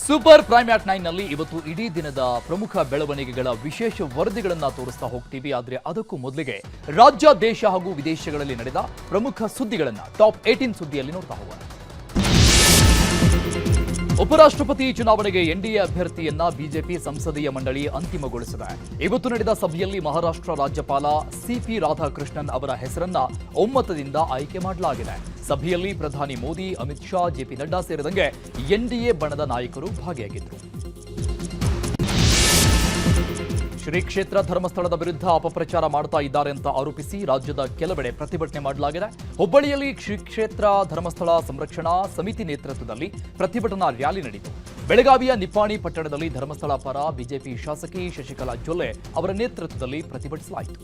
Super prime ಆಟ್ 9 ನಲ್ಲಿ ಇವತ್ತು ಇಡೀ ದಿನದ ಪ್ರಮುಖ ಬೆಳವಣಿಗೆಗಳ ವಿಶೇಷ ವರದಿಗಳನ್ನ ತೋರಿಸ್ತಾ ಹೋಗ್ತೀವಿ. ಆದ್ರೆ ಅದಕ್ಕೂ ಮೊದಲಿಗೆ ರಾಜ್ಯ, ದೇಶ ಹಾಗೂ ವಿದೇಶಗಳಲ್ಲಿ ನಡೆದ ಪ್ರಮುಖ ಸುದ್ದಿಗಳನ್ನ ಟಾಪ್ 18 ಸುದ್ದಿಯಲ್ಲಿ ನೋಡ್ತಾ ಹೋಗೋಣ. ಉಪರಾಷ್ಟ್ರಪತಿ ಚುನಾವಣೆಗೆ ಎನ್ಡಿಎ ಅಭ್ಯರ್ಥಿಯನ್ನ ಬಿಜೆಪಿ ಸಂಸದೀಯ ಮಂಡಳಿ ಅಂತಿಮಗೊಳಿಸಿದೆ. ಇವತ್ತು ನಡೆದ ಸಭೆಯಲ್ಲಿ ಮಹಾರಾಷ್ಟ್ರ ರಾಜ್ಯಪಾಲ ಸಿಪಿ ರಾಧಾಕೃಷ್ಣನ್ ಅವರ ಹೆಸರನ್ನ ಒಮ್ಮತದಿಂದ ಆಯ್ಕೆ ಮಾಡಲಾಗಿದೆ. ಸಭೆಯಲ್ಲಿ ಪ್ರಧಾನಿ ಮೋದಿ, ಅಮಿತ್ ಶಾ, ಜೆಪಿ ನಡ್ಡಾ ಸೇರಿದಂತೆ ಎನ್ಡಿಎ ಬಣದ ನಾಯಕರು ಭಾಗಿಯಾಗಿದ್ದರು. ಶ್ರೀ ಕ್ಷೇತ್ರ ಧರ್ಮಸ್ಥಳದ ವಿರುದ್ಧ ಅಪಪ್ರಚಾರ ಮಾಡ್ತಾ ಇದ್ದಾರೆ ಅಂತ ಆರೋಪಿಸಿ ರಾಜ್ಯದ ಕೆಲವೆಡೆ ಪ್ರತಿಭಟನೆ ಮಾಡಲಾಗಿದೆ. ಹುಬ್ಬಳ್ಳಿಯಲ್ಲಿ ಶ್ರೀ ಕ್ಷೇತ್ರ ಧರ್ಮಸ್ಥಳ ಸಂರಕ್ಷಣಾ ಸಮಿತಿ ನೇತೃತ್ವದಲ್ಲಿ ಪ್ರತಿಭಟನಾ ರ್ಯಾಲಿ ನಡೆಯಿತು. ಬೆಳಗಾವಿಯ ನಿಪ್ಪಾಣಿ ಪಟ್ಟಣದಲ್ಲಿ ಧರ್ಮಸ್ಥಳ ಪರ ಬಿಜೆಪಿ ಶಾಸಕಿ ಶಶಿಕಲಾ ಜೊಲ್ಲೆ ಅವರ ನೇತೃತ್ವದಲ್ಲಿ ಪ್ರತಿಭಟಿಸಲಾಯಿತು.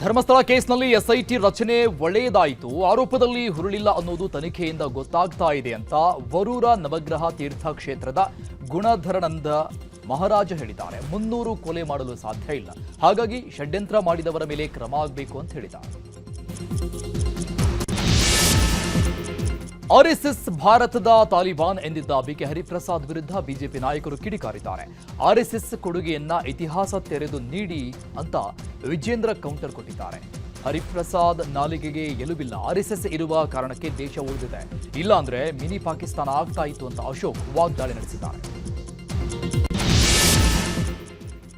ಧರ್ಮಸ್ಥಳ ಕೇಸ್ನಲ್ಲಿ ಎಸ್ಐಟಿ ರಚನೆ ಒಳ್ಳೆಯದಾಯಿತು, ಆರೋಪದಲ್ಲಿ ಹುರುಳಿಲ್ಲ ಅನ್ನೋದು ತನಿಖೆಯಿಂದ ಗೊತ್ತಾಗ್ತಾ ಇದೆ ಅಂತ ವರೂರ ನವಗ್ರಹ ತೀರ್ಥ ಕ್ಷೇತ್ರದ ಗುಣಧರಾನಂದ ಮಹಾರಾಜ ಹೇಳಿದ್ದಾರೆ. 300 ಕೊಲೆ ಮಾಡಲು ಸಾಧ್ಯ ಇಲ್ಲ, ಹಾಗಾಗಿ ಷಡ್ಯಂತ್ರ ಮಾಡಿದವರ ಮೇಲೆ ಕ್ರಮ ಆಗಬೇಕು ಅಂತ ಹೇಳಿದ್ದಾರೆ. ಆರ್ಎಸ್ಎಸ್ ಭಾರತದ ತಾಲಿಬಾನ್ ಎಂದಿದ್ದ ಬಿಕೆ ಹರಿಪ್ರಸಾದ್ ವಿರುದ್ಧ ಬಿಜೆಪಿ ನಾಯಕರು ಕಿಡಿಕಾರಿದ್ದಾರೆ. ಆರ್ಎಸ್ಎಸ್ ಕೊಡುಗೆಯನ್ನ ಇತಿಹಾಸ ತೆರೆದು ನೀಡಿ ಅಂತ ವಿಜೇಂದ್ರ ಕೌಂಟರ್ ಕೊಟ್ಟಿದ್ದಾರೆ. ಹರಿಪ್ರಸಾದ್ ನಾಲಿಗೆಗೆ ಎಲುಬಿಲ್ಲ, ಆರ್ಎಸ್ಎಸ್ ಇರುವ ಕಾರಣಕ್ಕೆ ದೇಶ ಉಳಿದಿದೆ, ಇಲ್ಲಾಂದ್ರೆ ಮಿನಿ ಪಾಕಿಸ್ತಾನ ಆಗ್ತಾ ಇತ್ತು ಅಂತ ಅಶೋಕ್ ವಾಗ್ದಾಳಿ ನಡೆಸಿದ್ದಾರೆ.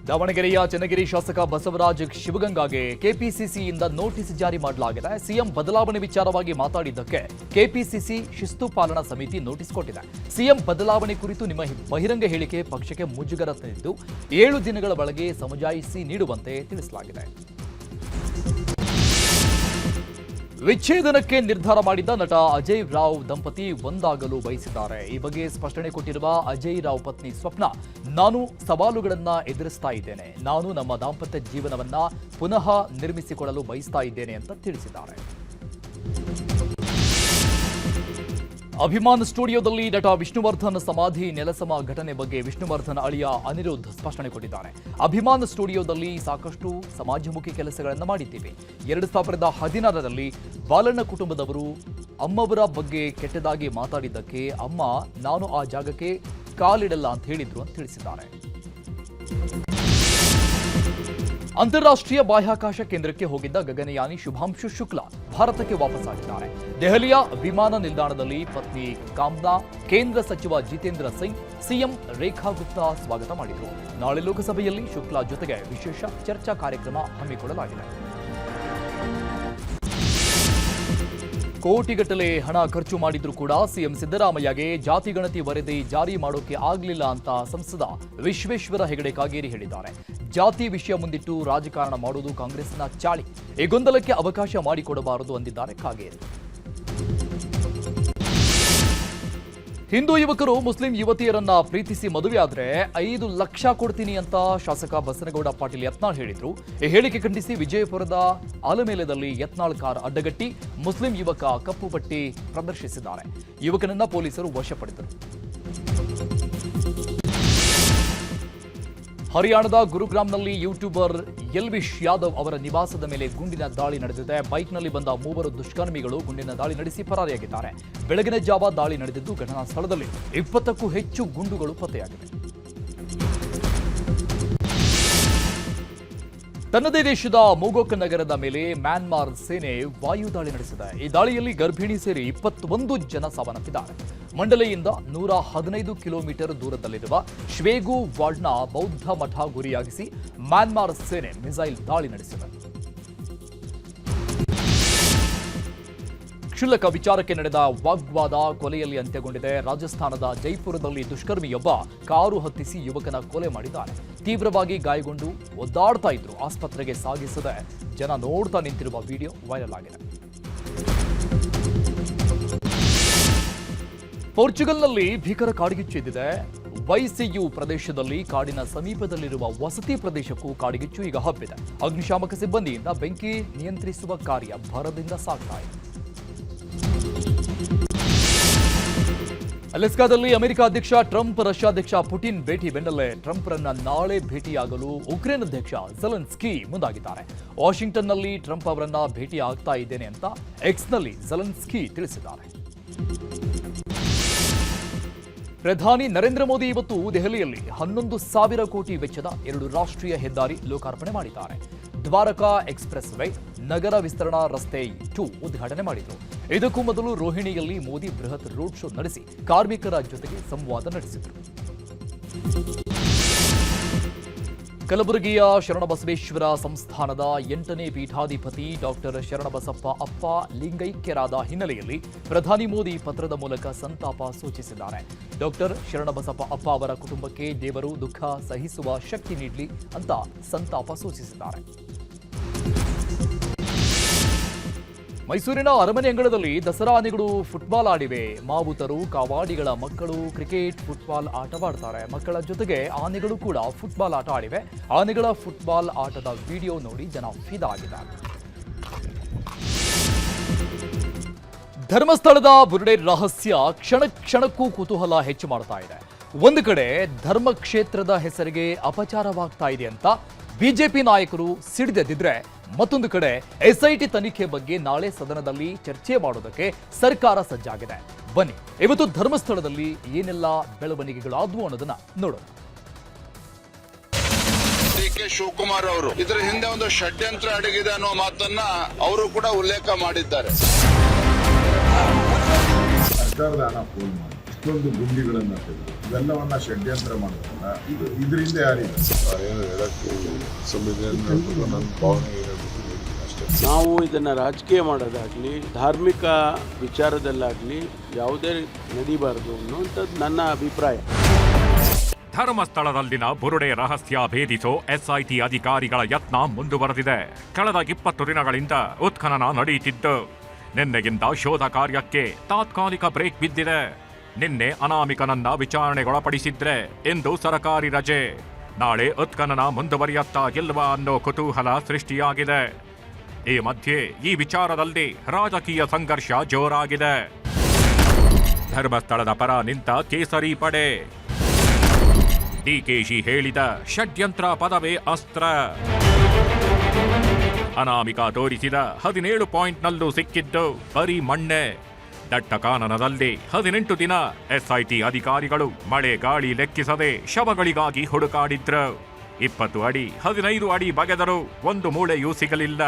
ದಾವಣಗೆರೆಯ ಚನ್ನಗಿರಿ ಶಾಸಕ ಬಸವರಾಜ್ ಶಿವಗಂಗಾಗೆ ಕೆಪಿಸಿಸಿಯಿಂದ ನೋಟಿಸ್ ಜಾರಿ ಮಾಡಲಾಗಿದೆ. ಸಿಎಂ ಬದಲಾವಣೆ ವಿಚಾರವಾಗಿ ಮಾತಾಡಿದ್ದಕ್ಕೆ ಕೆಪಿಸಿಸಿ ಶಿಸ್ತು ಪಾಲನಾ ಸಮಿತಿ ನೋಟಿಸ್ ಕೊಟ್ಟಿದೆ. ಸಿಎಂ ಬದಲಾವಣೆ ಕುರಿತು ನಿಮ್ಮ ಬಹಿರಂಗ ಹೇಳಿಕೆ ಪಕ್ಷಕ್ಕೆ ಮುಜುಗರ ತಂದಿದ್ದು 7 ದಿನಗಳ ಒಳಗೆ ಸಮಜಾಯಿಸಿ ನೀಡುವಂತೆ ತಿಳಿಸಲಾಗಿದೆ. ವಿಚ್ಛೇದನಕ್ಕೆ ನಿರ್ಧಾರ ಮಾಡಿದ್ದ ನಟ ಅಜಯ್ ರಾವ್ ದಂಪತಿ ಒಂದಾಗಲು ಬಯಸಿದ್ದಾರೆ. ಈ ಬಗ್ಗೆ ಸ್ಪಷ್ಟನೆ ಕೊಟ್ಟಿರುವ ಅಜಯ್ ರಾವ್ ಪತ್ನಿ ಸ್ವಪ್ನ, ನಾನು ಸವಾಲುಗಳನ್ನ ಎದುರಿಸ್ತಾ ಇದ್ದೇನೆ, ನಾನು ನಮ್ಮ ದಾಂಪತ್ಯ ಜೀವನವನ್ನ ಪುನಃ ನಿರ್ಮಿಸಿಕೊಳ್ಳಲು ಬಯಸ್ತಾ ಇದ್ದೇನೆ ಅಂತ ತಿಳಿಸಿದ್ದಾರೆ. ಅಭಿಮಾನ್ ಸ್ಟುಡಿಯೋದಲ್ಲಿ ನಟ ವಿಷ್ಣುವರ್ಧನ್ ಸಮಾಧಿ ನೆಲಸಮ ಘಟನೆ ಬಗ್ಗೆ ವಿಷ್ಣುವರ್ಧನ್ ಅಳಿಯ ಅನಿರುದ್ಧ್ ಸ್ಪಷ್ಟನೆ ಕೊಟ್ಟಿದ್ದಾರೆ. ಅಭಿಮಾನ್ ಸ್ಟುಡಿಯೋದಲ್ಲಿ ಸಾಕಷ್ಟು ಸಮಾಜಮುಖಿ ಕೆಲಸಗಳನ್ನು ಮಾಡಿದ್ದೇವೆ. 2016ರಲ್ಲಿ ಬಾಲಣ್ಣ ಕುಟುಂಬದವರು ಅಮ್ಮವರ ಬಗ್ಗೆ ಕೆಟ್ಟದಾಗಿ ಮಾತಾಡಿದ್ದಕ್ಕೆ ಅಮ್ಮ ನಾನು ಆ ಜಾಗಕ್ಕೆ ಕಾಲಿಡಲ್ಲ ಅಂತ ಹೇಳಿದ್ರು ಅಂತ ತಿಳಿಸಿದ್ದಾರೆ. ಅಂತಾರಾಷ್ಟ್ರೀಯ ಬಾಹ್ಯಾಕಾಶ ಕೇಂದ್ರಕ್ಕೆ ಹೋಗಿದ್ದ ಗಗನಯಾನಿ ಶುಭಾಂಶು ಶುಕ್ಲಾ ಭಾರತಕ್ಕೆ ವಾಪಸ್ಸಾಗಿದ್ದಾರೆ. ದೆಹಲಿಯ ವಿಮಾನ ನಿಲ್ದಾಣದಲ್ಲಿ ಪತ್ನಿ ಕಾಮ್ನಾ, ಕೇಂದ್ರ ಸಚಿವ ಜಿತೇಂದ್ರ ಸಿಂಗ್, ಸಿಎಂ ರೇಖಾ ಗುಪ್ತಾ ಸ್ವಾಗತ ಮಾಡಿದರು. ನಾಳೆ ಲೋಕಸಭೆಯಲ್ಲಿ ಶುಕ್ಲಾ ಜೊತೆಗೆ ವಿಶೇಷ ಚರ್ಚಾ ಕಾರ್ಯಕ್ರಮ ಹಮ್ಮಿಕೊಳ್ಳಲಾಗಿದೆ. ಕೋಟಿಗಟ್ಟಲೆ ಹಣ ಖರ್ಚು ಮಾಡಿದ್ರೂ ಕೂಡ ಸಿಎಂ ಸಿದ್ದರಾಮಯ್ಯಗೆ ಜಾತಿ ಗಣತಿ ವರದಿ ಜಾರಿ ಮಾಡೋಕೆ ಆಗಲಿಲ್ಲ ಅಂತ ಸಂಸದ ವಿಶ್ವೇಶ್ವರ ಹೆಗಡೆ ಕಾಗೇರಿ ಹೇಳಿದ್ದಾರೆ. ಜಾತಿ ವಿಷಯ ಮುಂದಿಟ್ಟು ರಾಜಕಾರಣ ಮಾಡುವುದು ಕಾಂಗ್ರೆಸ್ನ ಚಾಳಿ, ಈ ಗೊಂದಲಕ್ಕೆ ಅವಕಾಶ ಮಾಡಿಕೊಡಬಾರದು ಅಂದಿದ್ದಾರೆ ಕಾಗೇರಿ. ಹಿಂದೂ ಯುವಕರು ಮುಸ್ಲಿಂ ಯುವತಿಯರನ್ನ ಪ್ರೀತಿಸಿ ಮದುವೆಯಾದ್ರೆ 5 ಲಕ್ಷ ಕೊಡ್ತೀನಿ ಅಂತ ಶಾಸಕ ಬಸನಗೌಡ ಪಾಟೀಲ್ ಯತ್ನಾಳ್ ಹೇಳಿದ್ರು. ಈ ಹೇಳಿಕೆ ಖಂಡಿಸಿ ವಿಜಯಪುರದ ಆಲಮೇಲದಲ್ಲಿ ಯತ್ನಾಳ್ ಕಾರ್ ಅಡ್ಡಗಟ್ಟಿ ಮುಸ್ಲಿಂ ಯುವಕ ಕಪ್ಪು ಪಟ್ಟಿ ಪ್ರದರ್ಶಿಸಿದ್ದಾರೆ. ಯುವಕನನ್ನ ಪೊಲೀಸರು ವಶಪಡಿಸಿದರು. ಹರಿಯಾಣದ ಗುರುಗ್ರಾಮ್ನಲ್ಲಿ ಯೂಟ್ಯೂಬರ್ ಎಲ್ವಿಶ್ ಯಾದವ್ ಅವರ ನಿವಾಸದ ಮೇಲೆ ಗುಂಡಿನ ದಾಳಿ ನಡೆದಿದೆ. ಬೈಕ್ನಲ್ಲಿ ಬಂದ 3 ದುಷ್ಕರ್ಮಿಗಳು ಗುಂಡಿನ ದಾಳಿ ನಡೆಸಿ ಪರಾರಿಯಾಗಿದ್ದಾರೆ. ಬೆಳಗಿನ ಜಾವ ದಾಳಿ ನಡೆದಿದ್ದು ಘಟನಾ ಸ್ಥಳದಲ್ಲಿ 20ಕ್ಕೂ ಹೆಚ್ಚು ಗುಂಡುಗಳು ಪತ್ತೆಯಾಗಿವೆ. ತನ್ನದೇ ದೇಶದ ಮೊಗೊಕ್ ನಗರದ ಮೇಲೆ ಮ್ಯಾನ್ಮಾರ್ ಸೇನೆ ವಾಯುದಾಳಿ ನಡೆಸಿದೆ. ಈ ದಾಳಿಯಲ್ಲಿ ಗರ್ಭಿಣಿ ಸೇರಿ 21 ಜನ ಸಾವನ್ನಪ್ಪಿದ್ದಾರೆ. ಮಂಡಲೆಯಿಂದ 115 ಕಿಲೋಮೀಟರ್ ದೂರದಲ್ಲಿರುವ ಶ್ವೇಗು ವಾರ್ಡ್ನ ಬೌದ್ಧ ಮಠ ಗುರಿಯಾಗಿಸಿ ಮ್ಯಾನ್ಮಾರ್ ಸೇನೆ ಮಿಸೈಲ್ ದಾಳಿ ನಡೆಸಿದೆ. ಕ್ಷುಲ್ಲಕ ವಿಚಾರಕ್ಕೆ ನಡೆದ ವಾಗ್ವಾದ ಕೊಲೆಯಲ್ಲಿ ಅಂತ್ಯಗೊಂಡಿದೆ. ರಾಜಸ್ಥಾನದ ಜೈಪುರದಲ್ಲಿ ದುಷ್ಕರ್ಮಿಯೊಬ್ಬ ಕಾರು ಹತ್ತಿಸಿ ಯುವಕನ ಕೊಲೆ ಮಾಡಿದ್ದಾರೆ. ತೀವ್ರವಾಗಿ ಗಾಯಗೊಂಡು ಒದ್ದಾಡ್ತಾ ಇದ್ರು. ಆಸ್ಪತ್ರೆಗೆ ಸಾಗಿಸದೆ ಜನ ನೋಡ್ತಾ ನಿಂತಿರುವ ವಿಡಿಯೋ ವೈರಲ್ ಆಗಿದೆ. ಪೋರ್ಚುಗಲ್ನಲ್ಲಿ ಭೀಕರ ಕಾಡ್ಗಿಚ್ಚು ಎದ್ದಿದೆ. ವೈಸಿಯು ಪ್ರದೇಶದಲ್ಲಿ ಕಾಡಿನ ಸಮೀಪದಲ್ಲಿರುವ ವಸತಿ ಪ್ರದೇಶಕ್ಕೂ ಕಾಡ್ಗಿಚ್ಚು ಈಗ ಹಬ್ಬಿದೆ. ಅಗ್ನಿಶಾಮಕ ಸಿಬ್ಬಂದಿಯಿಂದ ಬೆಂಕಿ ನಿಯಂತ್ರಿಸುವ ಕಾರ್ಯ ಭರದಿಂದ ಸಾಗ್ತಾ ಇದೆ. ಅಲೆಸ್ಕಾದಲ್ಲಿ ಅಮೆರಿಕ ಅಧ್ಯಕ್ಷ ಟ್ರಂಪ್, ರಷ್ಯಾ ಅಧ್ಯಕ್ಷ ಪುಟಿನ್ ಭೇಟಿ ಬೆನ್ನಲ್ಲೇ ಟ್ರಂಪ್ರನ್ನ ನಾಳೆ ಭೇಟಿಯಾಗಲು ಉಕ್ರೇನ್ ಅಧ್ಯಕ್ಷ ಝೆಲೆನ್ಸ್ಕಿ ಮುಂದಾಗಿದ್ದಾರೆ. ವಾಷಿಂಗ್ಟನ್ನಲ್ಲಿ ಟ್ರಂಪ್ ಅವರನ್ನ ಭೇಟಿ ಆಗ್ತಾ ಇದ್ದೇನೆ ಅಂತ ಎಕ್ಸ್ನಲ್ಲಿ ಝೆಲೆನ್ಸ್ಕಿ ತಿಳಿಸಿದ್ದಾರೆ. ಪ್ರಧಾನಿ ನರೇಂದ್ರ ಮೋದಿ ಇವತ್ತು ದೆಹಲಿಯಲ್ಲಿ 11,000 ಕೋಟಿ ವೆಚ್ಚದ 2 ರಾಷ್ಟ್ರೀಯ ಹೆದ್ದಾರಿ ಲೋಕಾರ್ಪಣೆ ಮಾಡಿದ್ದಾರೆ. ದ್ವಾರಕಾ ಎಕ್ಸ್‌ಪ್ರೆಸ್ ವೇ, ನಗರ ವಿಸ್ತರಣಾ ರಸ್ತೆ 2 ಉದ್ಘಾಟನೆ ಮಾಡಿದರು. ಇದಕ್ಕೂ ಮೊದಲು ರೋಹಿಣಿಯಲ್ಲಿ ಮೋದಿ ಬೃಹತ್ ರೋಡ್ ಶೋ ನಡೆಸಿ ಕಾರ್ಮಿಕರ ಜೊತೆಗೆ ಸಂವಾದ ನಡೆಸಿದರು. ಕಲಬುರಗಿಯ ಶರಣಬಸವೇಶ್ವರ ಸಂಸ್ಥಾನದ 8ನೇ ಪೀಠಾಧಿಪತಿ ಡಾಕ್ಟರ್ ಶರಣಬಸಪ್ಪ ಅಪ್ಪ ಲಿಂಗೈಕ್ಯರಾದ ಹಿನ್ನೆಲೆಯಲ್ಲಿ ಪ್ರಧಾನಿ ಮೋದಿ ಪತ್ರದ ಮೂಲಕ ಸಂತಾಪ ಸೂಚಿಸಿದ್ದಾರೆ. ಡಾಕ್ಟರ್ ಶರಣಬಸಪ್ಪ ಅಪ್ಪ ಅವರ ಕುಟುಂಬಕ್ಕೆ ದೇವರು ದುಃಖ ಸಹಿಸುವ ಶಕ್ತಿ ನೀಡಲಿ ಅಂತ ಸಂತಾಪ ಸೂಚಿಸಿದ್ದಾರೆ. ಮೈಸೂರಿನ ಅರಮನೆ ಅಂಗಳದಲ್ಲಿ ದಸರಾ ಆನೆಗಳು ಫುಟ್ಬಾಲ್ ಆಡಿವೆ. ಮಾವುತರು, ಕಾವಾಡಿಗಳ ಮಕ್ಕಳು ಕ್ರಿಕೆಟ್, ಫುಟ್ಬಾಲ್ ಆಟವಾಡ್ತಾರೆ. ಮಕ್ಕಳ ಜೊತೆಗೆ ಆನೆಗಳು ಕೂಡ ಫುಟ್ಬಾಲ್ ಆಟ ಆಡಿವೆ. ಆನೆಗಳ ಫುಟ್ಬಾಲ್ ಆಟದ ವಿಡಿಯೋ ನೋಡಿ ಜನ ಫಿದಾ ಆಗಿದ್ದಾರೆ. ಧರ್ಮಸ್ಥಳದ ಬುರುಡೆ ರಹಸ್ಯ ಕ್ಷಣ ಕ್ಷಣಕ್ಕೂ ಕುತೂಹಲ ಹೆಚ್ಚು ಮಾಡ್ತಾ ಇದೆ. ಒಂದು ಕಡೆ ಧರ್ಮಕ್ಷೇತ್ರದ ಹೆಸರಿಗೆ ಅಪಚಾರವಾಗ್ತಾ ಇದೆ ಅಂತ ಬಿಜೆಪಿ ನಾಯಕರು ಸಿಡಿದೆದ್ದಿದ್ರೆ, ಮತ್ತೊಂದು ಕಡೆ ಎಸ್ಐಟಿ ತನಿಖೆ ಬಗ್ಗೆ ನಾಳೆ ಸದನದಲ್ಲಿ ಚರ್ಚೆ ಮಾಡೋದಕ್ಕೆ ಸರ್ಕಾರ ಸಜ್ಜಾಗಿದೆ. ಬನ್ನಿ ಇವತ್ತು ಧರ್ಮಸ್ಥಳದಲ್ಲಿ ಏನೆಲ್ಲ ಬೆಳವಣಿಗೆಗಳಾದವು ಅನ್ನೋದನ್ನ ನೋಡೋಣ. ಕೆ ಶಿವಕುಮಾರ್ ಅವರು ಇದರ ಹಿಂದೆ ಒಂದು ಷಡ್ಯಂತ್ರ ಅಡಗಿದೆ ಅನ್ನೋ ಮಾತನ್ನ ಅವರು ಕೂಡ ಉಲ್ಲೇಖ ಮಾಡಿದ್ದಾರೆ. ಸರ್ಕಾರದ ಹಣ ಪೋಲ್ ಮಾಡಿ ಇಷ್ಟೊಂದು ಗುಂಡಿಗಳನ್ನ ತೆಗೆದು ಇವೆಲ್ಲವನ್ನ ಷಡ್ಯಂತ್ರ ಮಾಡೋದಲ್ಲ. ಇದರಿಂದ ಯಾರಿದೆ ನಾವು ಇದನ್ನ ರಾಜಕೀಯ ಮಾಡೋದಾಗ್ಲಿ, ಧಾರ್ಮಿಕ ವಿಚಾರದಲ್ಲಾಗ್ಲಿ ಯಾವುದೇ ನಡೀಬಾರದು ಅನ್ನುವಂಥದ್ದು ನನ್ನ ಅಭಿಪ್ರಾಯ. ಧರ್ಮಸ್ಥಳದಲ್ಲಿನ ಬುರುಡೆ ರಹಸ್ಯ ಭೇದಿಸೋ ಎಸ್ಐಟಿ ಅಧಿಕಾರಿಗಳ ಯತ್ನ ಮುಂದುವರೆದಿದೆ. ಕಳೆದ 20 ದಿನಗಳಿಂದ ಉತ್ಖನನ ನಡೆಯುತ್ತಿದ್ದು, ನಿನ್ನೆಯಿಂದ ಶೋಧ ಕಾರ್ಯಕ್ಕೆ ತಾತ್ಕಾಲಿಕ ಬ್ರೇಕ್ ಬಿದ್ದಿದೆ. ನಿನ್ನೆ ಅನಾಮಿಕನನ್ನ ವಿಚಾರಣೆಗೊಳಪಡಿಸಿದ್ರೆ ಇಂದು ಸರಕಾರಿ ರಜೆ. ನಾಳೆ ಉತ್ಖನನ ಮುಂದುವರಿಯತ್ತಾ ಇಲ್ವಾ ಅನ್ನೋ ಕುತೂಹಲ ಸೃಷ್ಟಿಯಾಗಿದೆ. ಈ ಮಧ್ಯೆ ಈ ವಿಚಾರದಲ್ಲಿ ರಾಜಕೀಯ ಸಂಘರ್ಷ ಜೋರಾಗಿದೆ. ಧರ್ಮಸ್ಥಳದ ಪರ ನಿಂತ ಕೇಸರಿ ಪಡೆ, ಡಿಕೆಶಿ ಹೇಳಿದ ಷಡ್ಯಂತ್ರ ಪದವೇ ಅಸ್ತ್ರ. ಅನಾಮಿಕ ತೋರಿಸಿದ 17 ಪಾಯಿಂಟ್ನಲ್ಲೂ ಸಿಕ್ಕಿದ್ದು ಬರೀ ಮಣ್ಣೆ. ದಟ್ಟ ಕಾನನದಲ್ಲಿ 18 ದಿನ ಎಸ್ಐಟಿ ಅಧಿಕಾರಿಗಳು ಮಳೆ ಗಾಳಿ ಲೆಕ್ಕಿಸದೆ ಶವಗಳಿಗಾಗಿ ಹುಡುಕಾಡಿದ್ರು. 20 ಅಡಿ 15 ಅಡಿ ಬಗೆದರೂ ಒಂದು ಮೂಳೆಯೂ ಸಿಗಲಿಲ್ಲ.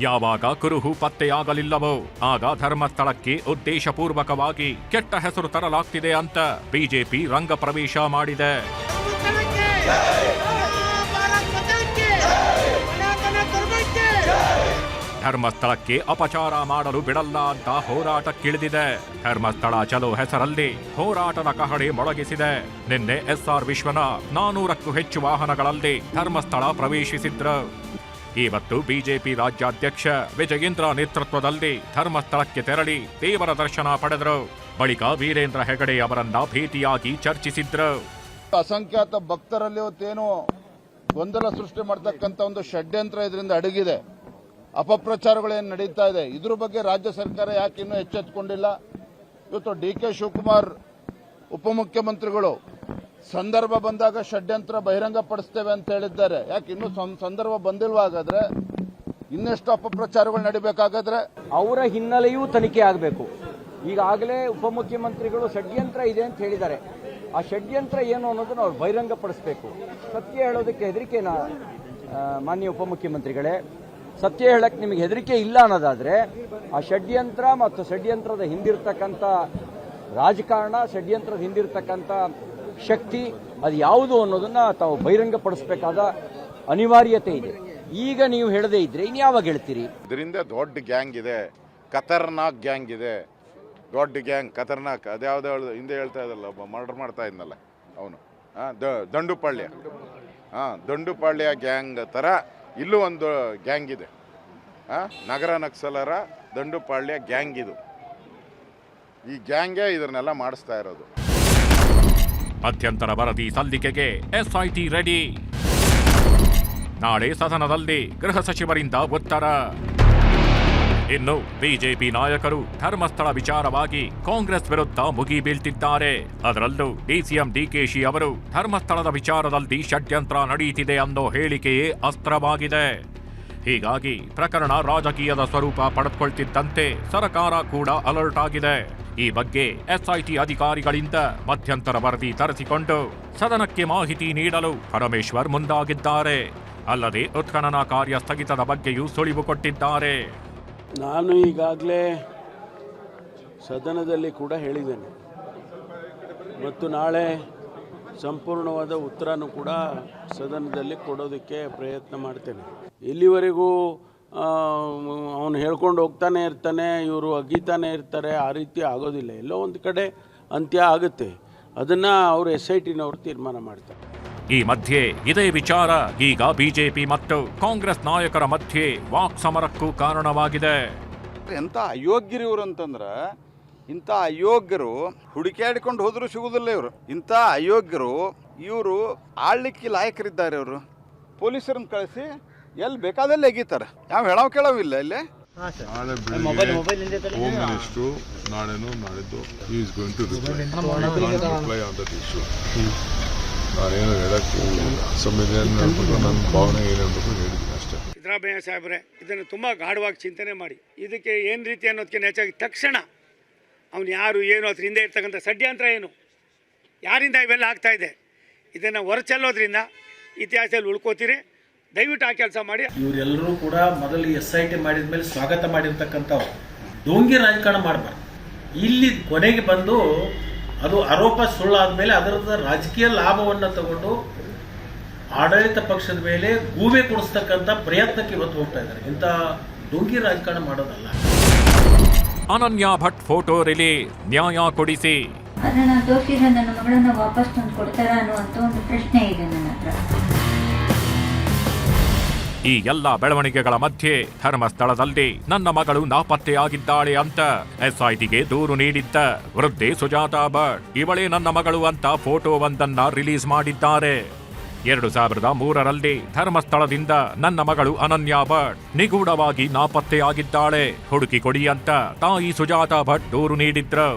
ಯಾವಾಗ ಕುರುಹು ಪತ್ತೆಯಾಗಲಿಲ್ಲವೋ ಆಗ ಧರ್ಮಸ್ಥಳಕ್ಕೆ ಉದ್ದೇಶಪೂರ್ವಕವಾಗಿ ಕೆಟ್ಟ ಹೆಸರು ತರಲಾಗ್ತಿದೆ ಅಂತ ಬಿಜೆಪಿ ರಂಗ ಪ್ರವೇಶ ಮಾಡಿದೆ. ಧರ್ಮಸ್ಥಳಕ್ಕೆ ಅಪಚಾರ ಮಾಡಲು ಬಿಡಲ್ಲ ಅಂತ ಹೋರಾಟಕ್ಕಿಳಿದಿದೆ. ಧರ್ಮಸ್ಥಳ ಚಲೋ ಹೆಸರಲ್ಲಿ ಹೋರಾಟದ ಕಹಳೆ ಮೊಳಗಿಸಿದೆ. ನಿನ್ನೆ ಎಸ್ಆರ್ ವಿಶ್ವನಾಥ್ 400ಕ್ಕೂ ಹೆಚ್ಚು ವಾಹನಗಳಲ್ಲಿ ಧರ್ಮಸ್ಥಳ ಪ್ರವೇಶಿಸಿದ್ರು. ಇವತ್ತು ಬಿಜೆಪಿ ರಾಜ್ಯಾಧ್ಯಕ್ಷ ವಿಜಯೇಂದ್ರ ನೇತೃತ್ವದಲ್ಲಿ ಧರ್ಮಸ್ಥಳಕ್ಕೆ ತೆರಳಿ ದೇವರ ದರ್ಶನ ಪಡೆದರು. ಬಳಿಕ ವೀರೇಂದ್ರ ಹೆಗಡೆ ಅವರನ್ನ ಭೇಟಿಯಾಗಿ ಚರ್ಚಿಸಿದ್ರು. ಅಸಂಖ್ಯಾತ ಭಕ್ತರಲ್ಲಿ ಇವತ್ತೇನು ಗೊಂದಲ ಸೃಷ್ಟಿ ಮಾಡತಕ್ಕಂತ ಒಂದು ಷಡ್ಯಂತ್ರ ಇದರಿಂದ ಅಡಗಿದೆ. ಅಪಪ್ರಚಾರಗಳೇನು ನಡೀತಾ ಇದೆ, ಇದ್ರ ಬಗ್ಗೆ ರಾಜ್ಯ ಸರ್ಕಾರ ಯಾಕೆ ಇನ್ನೂ ಎಚ್ಚೆತ್ತುಕೊಂಡಿಲ್ಲ? ಇವತ್ತು ಡಿಕೆ ಶಿವಕುಮಾರ್ ಉಪಮುಖ್ಯಮಂತ್ರಿಗಳು ಸಂದರ್ಭ ಬಂದಾಗ ಷಡ್ಯಂತ್ರ ಬಹಿರಂಗಪಡಿಸ್ತೇವೆ ಅಂತ ಹೇಳಿದ್ದಾರೆ. ಯಾಕೆ ಇನ್ನೂ ಸಂದರ್ಭ ಬಂದಿಲ್ವಾ? ಹಾಗಾದ್ರೆ ಇನ್ನೆಷ್ಟು ಅಪಪ್ರಚಾರಗಳು ನಡಿಬೇಕಾಗಾದ್ರೆ ಅವರ ಹಿನ್ನೆಲೆಯೂ ತನಿಖೆ ಆಗಬೇಕು. ಈಗಾಗಲೇ ಉಪಮುಖ್ಯಮಂತ್ರಿಗಳು ಷಡ್ಯಂತ್ರ ಇದೆ ಅಂತ ಹೇಳಿದ್ದಾರೆ. ಆ ಷಡ್ಯಂತ್ರ ಏನು ಅನ್ನೋದನ್ನು ಅವ್ರು ಬಹಿರಂಗಪಡಿಸಬೇಕು. ಸತ್ಯ ಹೇಳೋದಕ್ಕೆ ಹೆದರಿಕೆನಾ ಮಾನ್ಯ ಉಪಮುಖ್ಯಮಂತ್ರಿಗಳೇ? ಸತ್ಯ ಹೇಳಕ್ಕೆ ನಿಮಗೆ ಹೆದರಿಕೆ ಇಲ್ಲ ಅನ್ನೋದಾದ್ರೆ ಆ ಷಡ್ಯಂತ್ರ ಮತ್ತು ಷಡ್ಯಂತ್ರದ ಹಿಂದಿರ್ತಕ್ಕಂಥ ರಾಜಕಾರಣ, ಷಡ್ಯಂತ್ರದ ಹಿಂದಿರ್ತಕ್ಕಂಥ ಶಕ್ತಿ ಅದು ಯಾವುದು ಅನ್ನೋದನ್ನ ತಾವು ಬಹಿರಂಗಪಡಿಸಬೇಕಾದ ಅನಿವಾರ್ಯತೆ ಇದೆ. ಈಗ ನೀವು ಹೇಳದೇ ಇದ್ರೆ ಇನ್ಯಾವಾಗ ಹೇಳ್ತೀರಿ? ಇದರಿಂದ ದೊಡ್ಡ ಗ್ಯಾಂಗ್ ಇದೆ, ಖತರ್ನಾಕ್ ಗ್ಯಾಂಗ್ ಇದೆ. ದೊಡ್ಡ ಗ್ಯಾಂಗ್ ಖತರ್ನಾಕ್. ಅದ್ಯಾವ್ದು ಹಿಂದೆ ಹೇಳ್ತಾ ಇದ್ದಲ್ಲ, ಒಬ್ಬ ಮರ್ಡರ್ ಮಾಡ್ತಾ ಇದ್ನಲ್ಲ ಅವನು, ದಂಡುಪಾಳ್ಯ. ದಂಡುಪಾಳ್ಯ ಗ್ಯಾಂಗ್ ತರ ಇಲ್ಲೂ ಒಂದು ಗ್ಯಾಂಗ್ ಇದೆ. ನಗರ ನಕ್ಸಲರ ದಂಡುಪಾಳ್ಯ ಗ್ಯಾಂಗ್ ಇದು. ಈ ಗ್ಯಾಂಗೇ ಇದನ್ನೆಲ್ಲ ಮಾಡಿಸ್ತಾ ಇರೋದು. ಮಧ್ಯಂತರ ವರದಿ ಸಲ್ಲಿಕೆಗೆ ಎಸ್ಐಟಿ ರೆಡಿ. ನಾಳೆ ಸದನದಲ್ಲಿ ಗೃಹ ಸಚಿವರಿಂದ ಉತ್ತರ. ಇನ್ನು ಬಿಜೆಪಿ ನಾಯಕರು ಧರ್ಮಸ್ಥಳ ವಿಚಾರವಾಗಿ ಕಾಂಗ್ರೆಸ್ ವಿರುದ್ಧ ಮುಗಿಬೀಳ್ತಿದ್ದಾರೆ. ಅದರಲ್ಲೂ ಡಿಸಿಎಂ ಡಿಕೆಶಿ ಅವರು ಧರ್ಮಸ್ಥಳದ ವಿಚಾರದಲ್ಲಿ ಷಡ್ಯಂತ್ರ ನಡೆಯುತ್ತಿದೆ ಅನ್ನೋ ಹೇಳಿಕೆಯೇ ಅಸ್ತ್ರವಾಗಿದೆ. ಹೀಗಾಗಿ ಪ್ರಕರಣ ರಾಜಕೀಯದ ಸ್ವರೂಪ ಪಡೆದುಕೊಳ್ತಿದ್ದಂತೆ ಸರ್ಕಾರ ಕೂಡ ಅಲರ್ಟ್ ಆಗಿದೆ. ಈ ಬಗ್ಗೆ ಎಸ್ಐಟಿ ಅಧಿಕಾರಿಗಳಿಂದ ಮಧ್ಯಂತರ ವರದಿ ತರಿಸಿಕೊಂಡು ಸದನಕ್ಕೆ ಮಾಹಿತಿ ನೀಡಲು ಪರಮೇಶ್ವರ್ ಮುಂದಾಗಿದ್ದಾರೆ. ಅಲ್ಲದೆ ಉತ್ಖನನ ಕಾರ್ಯ ಸ್ಥಗಿತದ ಬಗ್ಗೆಯೂ ಸುಳಿವು ಕೊಟ್ಟಿದ್ದಾರೆ. ನಾನು ಈಗಾಗಲೇ ಸದನದಲ್ಲಿ ಕೂಡ ಹೇಳಿದ್ದೇನೆ ಮತ್ತು ನಾಳೆ ಸಂಪೂರ್ಣವಾದ ಉತ್ತರನೂ ಕೂಡ ಸದನದಲ್ಲಿ ಕೊಡೋದಕ್ಕೆ ಪ್ರಯತ್ನ ಮಾಡ್ತೇನೆ. ಇಲ್ಲಿವರೆಗೂ ಅವನು ಹೇಳ್ಕೊಂಡು ಹೋಗ್ತಾನೆ ಇರ್ತಾನೆ, ಇವರು ಅಗೀತಾನೆ ಇರ್ತಾರೆ, ಆ ರೀತಿ ಆಗೋದಿಲ್ಲ. ಎಲ್ಲೋ ಒಂದು ಕಡೆ ಅಂತ್ಯ ಆಗುತ್ತೆ. ಅದನ್ನು ಅವರು SITನವರು ತೀರ್ಮಾನ ಮಾಡ್ತಾರೆ. ಈ ಮಧ್ಯೆ ಇದೇ ವಿಚಾರ ಈಗ ಬಿಜೆಪಿ ಮತ್ತು ಕಾಂಗ್ರೆಸ್ ನಾಯಕರ ಮಧ್ಯೆ ವಾಕ್ಸಮರಕ್ಕೂ ಕಾರಣವಾಗಿದೆ. ಎಂಥ ಅಯೋಗ್ಯರು ಇವರು ಅಂತಂದ್ರೆ, ಇಂಥ ಅಯೋಗ್ಯರು ಹುಡುಕಾಡಿಕೊಂಡು ಹೋದರೂ ಸಿಗುವುದಿಲ್ಲ. ಇವರು ಇಂಥ ಅಯೋಗ್ಯರು, ಇವರು ಆಳ್ಲಿಕ್ಕೆ ಲಾಯಕರಿದ್ದಾರೆ. ಇವರು ಪೊಲೀಸರನ್ನು ಕಳಿಸಿ ಎಲ್ಲಿ ಬೇಕಾದಲ್ಲಿ ಎಗಿತಾರೆ. ಯಾವ ಹೇಳವ್ ಕೇಳವಿಲ್ಲ ಇಲ್ಲಿ. ನಾಳೆ ಬೆಳಿಗ್ಗೆ ಹೋಮ್ ಮಿನಿಸ್ಟ್ರು ನಾಳೆನೋ ನಾಳಿದ್ದು is going to reply on that issue. ನಾನೇನು ಹೇಳಕ್ಕೆ ಹೋಗಿಲ್ಲ. ಸಂವಿಧಾನ ಹೇಳ್ಬಿಟ್ಟು ನನ್ನ ಭಾವನೆ ಏನು ಹೇಳ್ಬೇಕು ಹೇಳಿದ್ದೀನಿ ಅಷ್ಟೇ. ಸಿದ್ದರಾಮಯ್ಯ ಸಾಹೇಬ್ರೆ ಇದನ್ನು ತುಂಬ ಗಾಢವಾಗಿ ಚಿಂತನೆ ಮಾಡಿ ಇದಕ್ಕೆ ಏನು ರೀತಿ ಅನ್ನೋದಕ್ಕೆ ಹೆಚ್ಚಾಗಿ ತಕ್ಷಣ ಅವನು ಯಾರು ಏನು ಅದ್ರ ಹಿಂದೆ ಇರ್ತಕ್ಕಂಥ ಷಡ್ಯಂತ್ರ ಏನು, ಯಾರಿಂದ ಇವೆಲ್ಲ ಆಗ್ತಾ ಇದೆ, ಇದನ್ನು ಹೊರಚೆಲ್ಲೋದ್ರಿಂದ ಇತಿಹಾಸದಲ್ಲಿ ಉಳ್ಕೋತೀರಿ. ದಯವಿಟ್ಟು ಆ ಕೆಲಸ ಮಾಡಿ. ಇವರೆಲ್ಲರೂ ಕೂಡ ಮೊದಲು SIT ಮಾಡಿದ ಮೇಲೆ ಸ್ವಾಗತ ಮಾಡಿರ್ತಕ್ಕಂಥವ್ರು ಡೋಂಗಿ ರಾಜಕಾರಣ ಮಾಡಬಾರ್ದು. ಇಲ್ಲಿ ಕೊನೆಗೆ ಬಂದು ಅದು ಆರೋಪ ಸುಳ್ಳಾದ್ಮೇಲೆ ಅದರದ ರಾಜಕೀಯ ಲಾಭವನ್ನು ತಗೊಂಡು ಆಡಳಿತ ಪಕ್ಷದ ಮೇಲೆ ಗೂಬೆ ಕೊಡಿಸ್ತಕ್ಕಂಥ ಪ್ರಯತ್ನಕ್ಕೆ ಇವತ್ತು ಹೋಗ್ತಾ ಇದ್ದಾರೆ. ಇಂಥ ಡೋಂಗಿ ರಾಜಕಾರಣ ಮಾಡೋದಲ್ಲ. ಅನನ್ಯಾ ಭಟ್ ಫೋಟೋ ರಿಲೀಸ್, ನ್ಯಾಯ ಕೊಡಿಸಿ. ನನ್ನ ದೋಷಿರ ನನ್ನ ಮಗಳನ್ನ ವಾಪಸ್ ತಂದು ಕೊಡ್ತಾರಾ ಅನ್ನುವಂತ ಒಂದು ಪ್ರಶ್ನೆ ಇದೆ ನನ್ನ ಹತ್ರ. ಈ ಎಲ್ಲ ಬೆಳವಣಿಗೆಗಳ ಮಧ್ಯೆ ಧರ್ಮಸ್ಥಳದಲ್ಲಿ ನನ್ನ ಮಗಳು ನಾಪತ್ತೆಯಾಗಿದ್ದಾಳೆ ಅಂತ SITಗೆ ದೂರು ನೀಡಿದ್ದ ವೃದ್ಧೆ ಸುಜಾತಾ ಭಟ್ ಇವಳೇ ನನ್ನ ಮಗಳು ಅಂತ ಫೋಟೋವೊಂದನ್ನ ರಿಲೀಸ್ ಮಾಡಿದ್ದಾರೆ. 2003ರಲ್ಲಿ ಧರ್ಮಸ್ಥಳದಿಂದ ನನ್ನ ಮಗಳು ಅನನ್ಯಾ ಭಟ್ ನಿಗೂಢವಾಗಿ ನಾಪತ್ತೆಯಾಗಿದ್ದಾಳೆ, ಹುಡುಕಿ ಕೊಡಿ ಅಂತ ತಾಯಿ ಸುಜಾತಾ ಭಟ್ ದೂರು ನೀಡಿದ್ರು.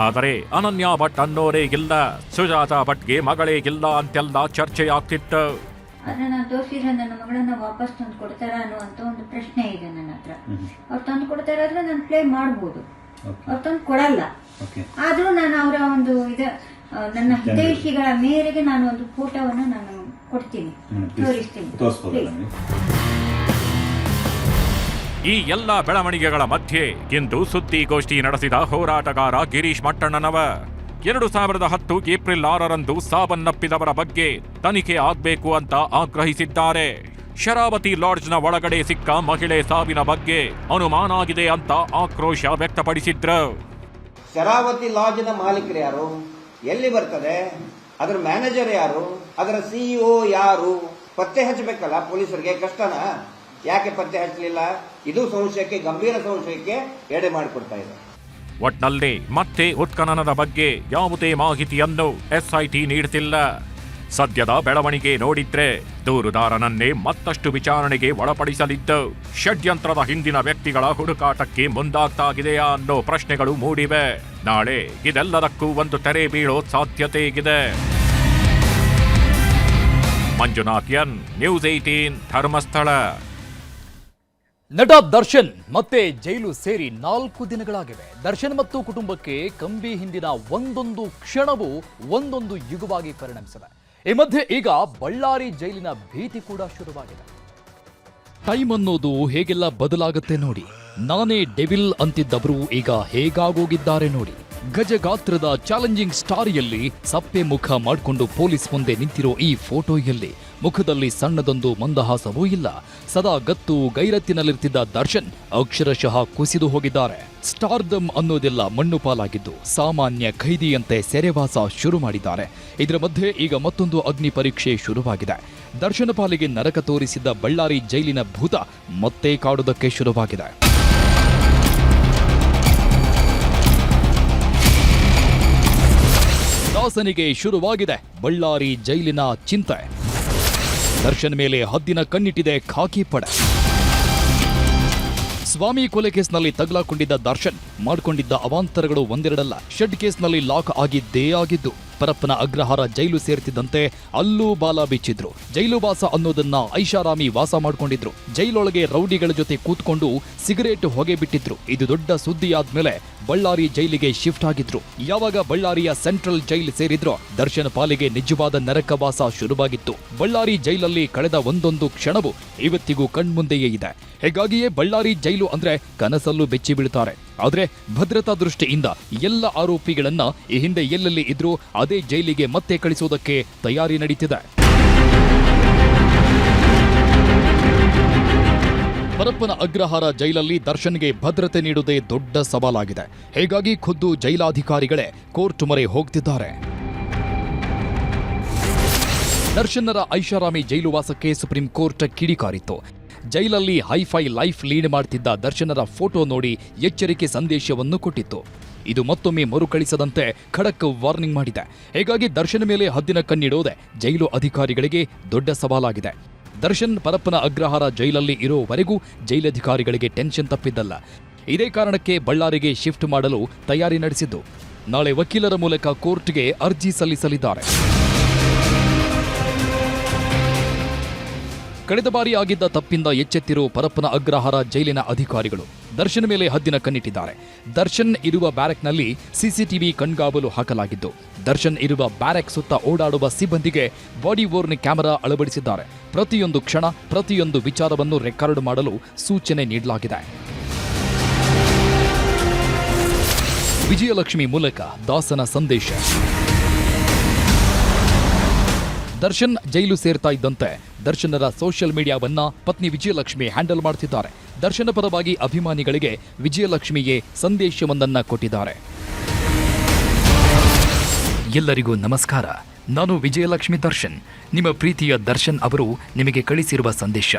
ಆದರೆ ಅನನ್ಯಾ ಭಟ್ ಅನ್ನೋರೇ ಇಲ್ಲ, ಸುಜಾತಾ ಭಟ್ಗೆ ಮಗಳೇ ಇಲ್ಲ ಅಂತೆಲ್ಲ ಚರ್ಚೆಯಾಗ್ತಿತ್ತು. ನನ್ನ ದೋಷಿರ ನನ್ನ ಮಗಳನ್ನ ವಾಪಸ್ ತಂದು ಕೊಡ್ತಾರಾ ಅನ್ನುವಂತ ಒಂದು ಪ್ರಶ್ನೆ ಇದೆ ನನ್ನ ಹತ್ರ. ಅವ್ರು ತಂದು ಕೊಡ್ತಾರಾದ್ರೆ ನಾನು ಪ್ಲೇ ಮಾಡ್ಬೋದು, ಅವ್ರು ತಂದು ಕೊಡಲ್ಲ. ಆದ್ರೂ ನಾನು ಅವರ ಒಂದು ನನ್ನ ಹಿತೈಷಿಗಳ ಮೇರೆಗೆ ನಾನು ಒಂದು ಫೋಟೋವನ್ನು ನಾನು ಕೊಡ್ತೀನಿ, ತೋರಿಸ್ತೀನಿ. ಈ ಎಲ್ಲ ಬೆಳವಣಿಗೆಗಳ ಮಧ್ಯೆ ಇಂದು ಸುದ್ದಿಗೋಷ್ಠಿ ನಡೆಸಿದ ಹೋರಾಟಗಾರ ಗಿರೀಶ್ ಮಟ್ಟಣ್ಣನವರ್ 2010 ಏಪ್ರಿಲ್ 6ರಂದು ಸಾವನ್ನಪ್ಪಿದವರ ಬಗ್ಗೆ ತನಿಖೆ ಆಗಬೇಕು ಅಂತ ಆಗ್ರಹಿಸಿದ್ದಾರೆ. ಶರಾವತಿ ಲಾಡ್ಜ್ನ ಒಳಗಡೆ ಸಿಕ್ಕ ಮಹಿಳೆ ಸಾವಿನ ಬಗ್ಗೆ ಅನುಮಾನ ಆಗಿದೆ ಅಂತ ಆಕ್ರೋಶ ವ್ಯಕ್ತಪಡಿಸಿದ್ರು. ಶರಾವತಿ ಲಾಡ್ಜ್ನ ಮಾಲೀಕರು ಯಾರು, ಎಲ್ಲಿ ಬರ್ತದೆ, ಅದರ ಮ್ಯಾನೇಜರ್ ಯಾರು, ಅದರ CEO ಯಾರು, ಪತ್ತೆ ಹಚ್ಚಬೇಕಲ್ಲ. ಪೊಲೀಸರಿಗೆ ಕಷ್ಟನಾ? ಯಾಕೆ ಪತ್ತೆ ಹಚ್ಚಲಿಲ್ಲ? ಇದು ಸಂಶಯಕ್ಕೆ, ಗಂಭೀರ ಸಂಶಯಕ್ಕೆ ಎಡೆ ಮಾಡಿಕೊಡ್ತಾ ಇದೆ. ಒಟ್ನಲ್ಲಿ ಮತ್ತೆ ಉತ್ಖನನದ ಬಗ್ಗೆ ಯಾವುದೇ ಮಾಹಿತಿಯನ್ನು SIT ನೀಡುತ್ತಿಲ್ಲ. ಸದ್ಯದ ಬೆಳವಣಿಗೆ ನೋಡಿದ್ರೆ ದೂರುದಾರನನ್ನೇ ಮತ್ತಷ್ಟು ವಿಚಾರಣೆಗೆ ಒಳಪಡಿಸಲಿದ್ದು ಷಡ್ಯಂತ್ರದ ಹಿಂದಿನ ವ್ಯಕ್ತಿಗಳ ಹುಡುಕಾಟಕ್ಕೆ ಮುಂದಾಗ್ತಾಗಿದೆಯಾ ಅನ್ನೋ ಪ್ರಶ್ನೆಗಳು ಮೂಡಿವೆ. ನಾಳೆ ಇದೆಲ್ಲದಕ್ಕೂ ಒಂದು ತೆರೆ ಬೀಳೋ ಸಾಧ್ಯತೆ ಇದೆ. Manjunath N, news 18 Dharmasthala. ನಟ ದರ್ಶನ್ ಮತ್ತೆ ಜೈಲು ಸೇರಿ 4 ದಿನಗಳಾಗಿವೆ. ದರ್ಶನ್ ಮತ್ತು ಕುಟುಂಬಕ್ಕೆ ಕಂಬಿ ಹಿಂದಿನ ಒಂದೊಂದು ಕ್ಷಣವೂ ಒಂದೊಂದು ಯುಗವಾಗಿ ಪರಿಣಮಿಸಿದೆ. ಈ ಮಧ್ಯೆ ಈಗ ಬಳ್ಳಾರಿ ಜೈಲಿನ ಭೀತಿ ಕೂಡ ಶುರುವಾಗಿದೆ. ಟೈಮ್ ಅನ್ನೋದು ಹೇಗೆಲ್ಲ ಬದಲಾಗುತ್ತೆ ನೋಡಿ. ನಾನೇ ಡೆವಿಲ್ ಅಂತಿದ್ದವರು ಈಗ ಹೇಗಾಗೋಗಿದ್ದಾರೆ ನೋಡಿ. ಗಜಗಾತ್ರದ ಚಾಲೆಂಜಿಂಗ್ ಸ್ಟಾರಿಯಲ್ಲಿ ಸಪ್ಪೆ ಮುಖ ಮಾಡಿಕೊಂಡು ಪೊಲೀಸ್ ಮುಂದೆ ನಿಂತಿರೋ ಈ ಫೋಟೋಯಲ್ಲಿ ಮುಖದಲ್ಲಿ ಸಣ್ಣದೊಂದು ಮಂದಹಾಸವೂ ಇಲ್ಲ. ಸದಾ ಗತ್ತು ಗೈರತ್ತಿನಲ್ಲಿರ್ತಿದ್ದ ದರ್ಶನ್ ಅಕ್ಷರಶಃ ಕುಸಿದು ಹೋಗಿದ್ದಾರೆ. ಸ್ಟಾರ್ಡಮ್ ಅನ್ನೋದೆಲ್ಲ ಮಣ್ಣು ಪಾಲಾಗಿದ್ದು ಸಾಮಾನ್ಯ ಖೈದಿಯಂತೆ ಸೆರೆವಾಸ ಶುರು ಮಾಡಿದ್ದಾರೆ. ಇದರ ಮಧ್ಯೆ ಈಗ ಮತ್ತೊಂದು ಅಗ್ನಿ ಪರೀಕ್ಷೆ ಶುರುವಾಗಿದೆ. ದರ್ಶನ ಪಾಲಿಗೆ ನರಕ ತೋರಿಸಿದ್ದ ಬಳ್ಳಾರಿ ಜೈಲಿನ ಭೂತ ಮತ್ತೆ ಕಾಡುವುದಕ್ಕೆ ಶುರುವಾಗಿದೆ. ದಾಸನಿಗೆ ಶುರುವಾಗಿದೆ ಬಳ್ಳಾರಿ ಜೈಲಿನ ಚಿಂತೆ. ದರ್ಶನ್ ಮೇಲೆ ಹದ್ದಿನ ಕಣ್ಣಿಟ್ಟಿದೆ ಖಾಕಿ ಪಡೆ. ಸ್ವಾಮಿ ಕೊಲೆ ಕೇಸ್ನಲ್ಲಿ ತಗಲಾಕೊಂಡಿದ್ದ ದರ್ಶನ್ ಮಾಡಿಕೊಂಡಿದ್ದ ಅವಾಂತರಗಳು ಒಂದೆರಡಲ್ಲ. ಶೆಡ್ ಕೇಸ್ನಲ್ಲಿ ಲಾಕ್ ಆಗಿದ್ದೇ ಆಗಿದ್ದು ಪರಪ್ಪನ ಅಗ್ರಹಾರ ಜೈಲು ಸೇರ್ತಿದ್ದಂತೆ ಅಲ್ಲೂ ಬಾಲ ಬಿಚ್ಚಿದ್ರು. ಜೈಲು ವಾಸ ಅನ್ನೋದನ್ನ ಐಷಾರಾಮಿ ವಾಸ ಮಾಡ್ಕೊಂಡಿದ್ರು. ಜೈಲೊಳಗೆ ರೌಡಿಗಳ ಜೊತೆ ಕೂತ್ಕೊಂಡು ಸಿಗರೇಟ್ ಹೊಗೆ ಬಿಟ್ಟಿದ್ರು. ಇದು ದೊಡ್ಡ ಸುದ್ದಿಯಾದ್ಮೇಲೆ ಬಳ್ಳಾರಿ ಜೈಲಿಗೆ ಶಿಫ್ಟ್ ಆಗಿದ್ರು. ಯಾವಾಗ ಬಳ್ಳಾರಿಯ ಸೆಂಟ್ರಲ್ ಜೈಲ್ ಸೇರಿದ್ರೋ ದರ್ಶನ್ ಪಾಲಿಗೆ ನಿಜವಾದ ನರಕವಾಸ ಶುರುವಾಗಿತ್ತು. ಬಳ್ಳಾರಿ ಜೈಲಲ್ಲಿ ಕಳೆದ ಒಂದೊಂದು ಕ್ಷಣವೂ ಇವತ್ತಿಗೂ ಕಣ್ಮುಂದೆಯೇ ಇದೆ. ಹೀಗಾಗಿಯೇ ಬಳ್ಳಾರಿ ಜೈಲು ಅಂದ್ರೆ ಕನಸಲ್ಲೂ ಬೆಚ್ಚಿ ಬೀಳ್ತಾರೆ. ಆದ್ರೆ ಭದ್ರತಾ ದೃಷ್ಟಿಯಿಂದ ಎಲ್ಲ ಆರೋಪಿಗಳನ್ನ ಈ ಹಿಂದೆ ಎಲ್ಲೆಲ್ಲಿ ಇದ್ರೂ ಅದೇ ಜೈಲಿಗೆ ಮತ್ತೆ ಕಳಿಸೋದಕ್ಕೆ ತಯಾರಿ ನಡೀತಿದೆ. ಪರಪ್ಪನ ಅಗ್ರಹಾರ ಜೈಲಲ್ಲಿ ದರ್ಶನ್ಗೆ ಭದ್ರತೆ ನೀಡುವುದೇ ದೊಡ್ಡ ಸವಾಲಾಗಿದೆ. ಹೀಗಾಗಿ ಖುದ್ದು ಜೈಲಾಧಿಕಾರಿಗಳೇ ಕೋರ್ಟ್ ಮೊರೆ ಹೋಗ್ತಿದ್ದಾರೆ. ದರ್ಶನ್ನರ ಐಷಾರಾಮಿ ಜೈಲು ವಾಸಕ್ಕೆ ಸುಪ್ರೀಂ ಕೋರ್ಟ್ ಕಿಡಿಕಾರಿತ್ತು. ಜೈಲಲ್ಲಿ ಹೈಫೈ ಲೈಫ್ ಲೀಡ್ ಮಾಡ್ತಿದ್ದ ದರ್ಶನರ ಫೋಟೋ ನೋಡಿ ಎಚ್ಚರಿಕೆ ಸಂದೇಶವನ್ನು ಕೊಟ್ಟಿತ್ತು. ಇದು ಮತ್ತೊಮ್ಮೆ ಮರುಕಳಿಸದಂತೆ ಖಡಕ್ ವಾರ್ನಿಂಗ್ ಮಾಡಿದೆ. ಹೀಗಾಗಿ ದರ್ಶನ್ ಮೇಲೆ ಹದ್ದಿನ ಕಣ್ಣಿಡೋದೆ ಜೈಲು ಅಧಿಕಾರಿಗಳಿಗೆ ದೊಡ್ಡ ಸವಾಲಾಗಿದೆ. ದರ್ಶನ್ ಪರಪ್ಪನ ಅಗ್ರಹಾರ ಜೈಲಲ್ಲಿ ಇರೋವರೆಗೂ ಜೈಲಧಿಕಾರಿಗಳಿಗೆ ಟೆನ್ಷನ್ ತಪ್ಪಿದ್ದಲ್ಲ. ಇದೇ ಕಾರಣಕ್ಕೆ ಬಳ್ಳಾರಿಗೆ ಶಿಫ್ಟ್ ಮಾಡಲು ತಯಾರಿ ನಡೆಸಿದ್ದು. ನಾಳೆ ವಕೀಲರ ಮೂಲಕ ಕೋರ್ಟ್ಗೆ ಅರ್ಜಿ ಸಲ್ಲಿಸಲಿದ್ದಾರೆ. ಕಳೆದ ಬಾರಿ ಆಗಿದ್ದ ತಪ್ಪಿಂದ ಎಚ್ಚೆತ್ತಿರುವ ಪರಪ್ಪನ ಅಗ್ರಹಾರ ಜೈಲಿನ ಅಧಿಕಾರಿಗಳು ದರ್ಶನ್ ಮೇಲೆ ಹದ್ದಿನ ಕಣ್ಣಿಟ್ಟಿದ್ದಾರೆ. ದರ್ಶನ್ ಇರುವ ಬ್ಯಾರೆಕ್ನಲ್ಲಿ ಸಿಸಿಟಿವಿ ಕಣ್ಗಾವಲು ಹಾಕಲಾಗಿದ್ದು, ದರ್ಶನ್ ಇರುವ ಬ್ಯಾರೆಕ್ ಸುತ್ತ ಓಡಾಡುವ ಸಿಬ್ಬಂದಿಗೆ ಬಾಡಿ ವೋರ್ನ್ ಕ್ಯಾಮೆರಾ ಅಳವಡಿಸಿದ್ದಾರೆ. ಪ್ರತಿಯೊಂದು ಕ್ಷಣ, ಪ್ರತಿಯೊಂದು ವಿಚಾರವನ್ನು ರೆಕಾರ್ಡ್ ಮಾಡಲು ಸೂಚನೆ ನೀಡಲಾಗಿದೆ. ವಿಜಯಲಕ್ಷ್ಮಿ ಮೂಲಕ ದಾಸನ ಸಂದೇಶ. ದರ್ಶನ್ ಜೈಲು ಸೇರ್ತಾ ಇದ್ದಂತೆ ದರ್ಶನರ ಸೋಷಿಯಲ್ ಮೀಡಿಯಾವನ್ನ ಪತ್ನಿ ವಿಜಯಲಕ್ಷ್ಮಿ ಹ್ಯಾಂಡಲ್ ಮಾಡ್ತಿದ್ದಾರೆ. ದರ್ಶನ ಪರವಾಗಿ ಅಭಿಮಾನಿಗಳಿಗೆ ವಿಜಯಲಕ್ಷ್ಮಿಯೇ ಸಂದೇಶವೊಂದನ್ನ ಕೊಟ್ಟಿದ್ದಾರೆ. ಎಲ್ಲರಿಗೂ ನಮಸ್ಕಾರ. ನಾನು ವಿಜಯಲಕ್ಷ್ಮಿ ದರ್ಶನ್. ನಿಮ್ಮ ಪ್ರೀತಿಯ ದರ್ಶನ್ ಅವರು ನಿಮಗೆ ಕಳಿಸಿರುವ ಸಂದೇಶ.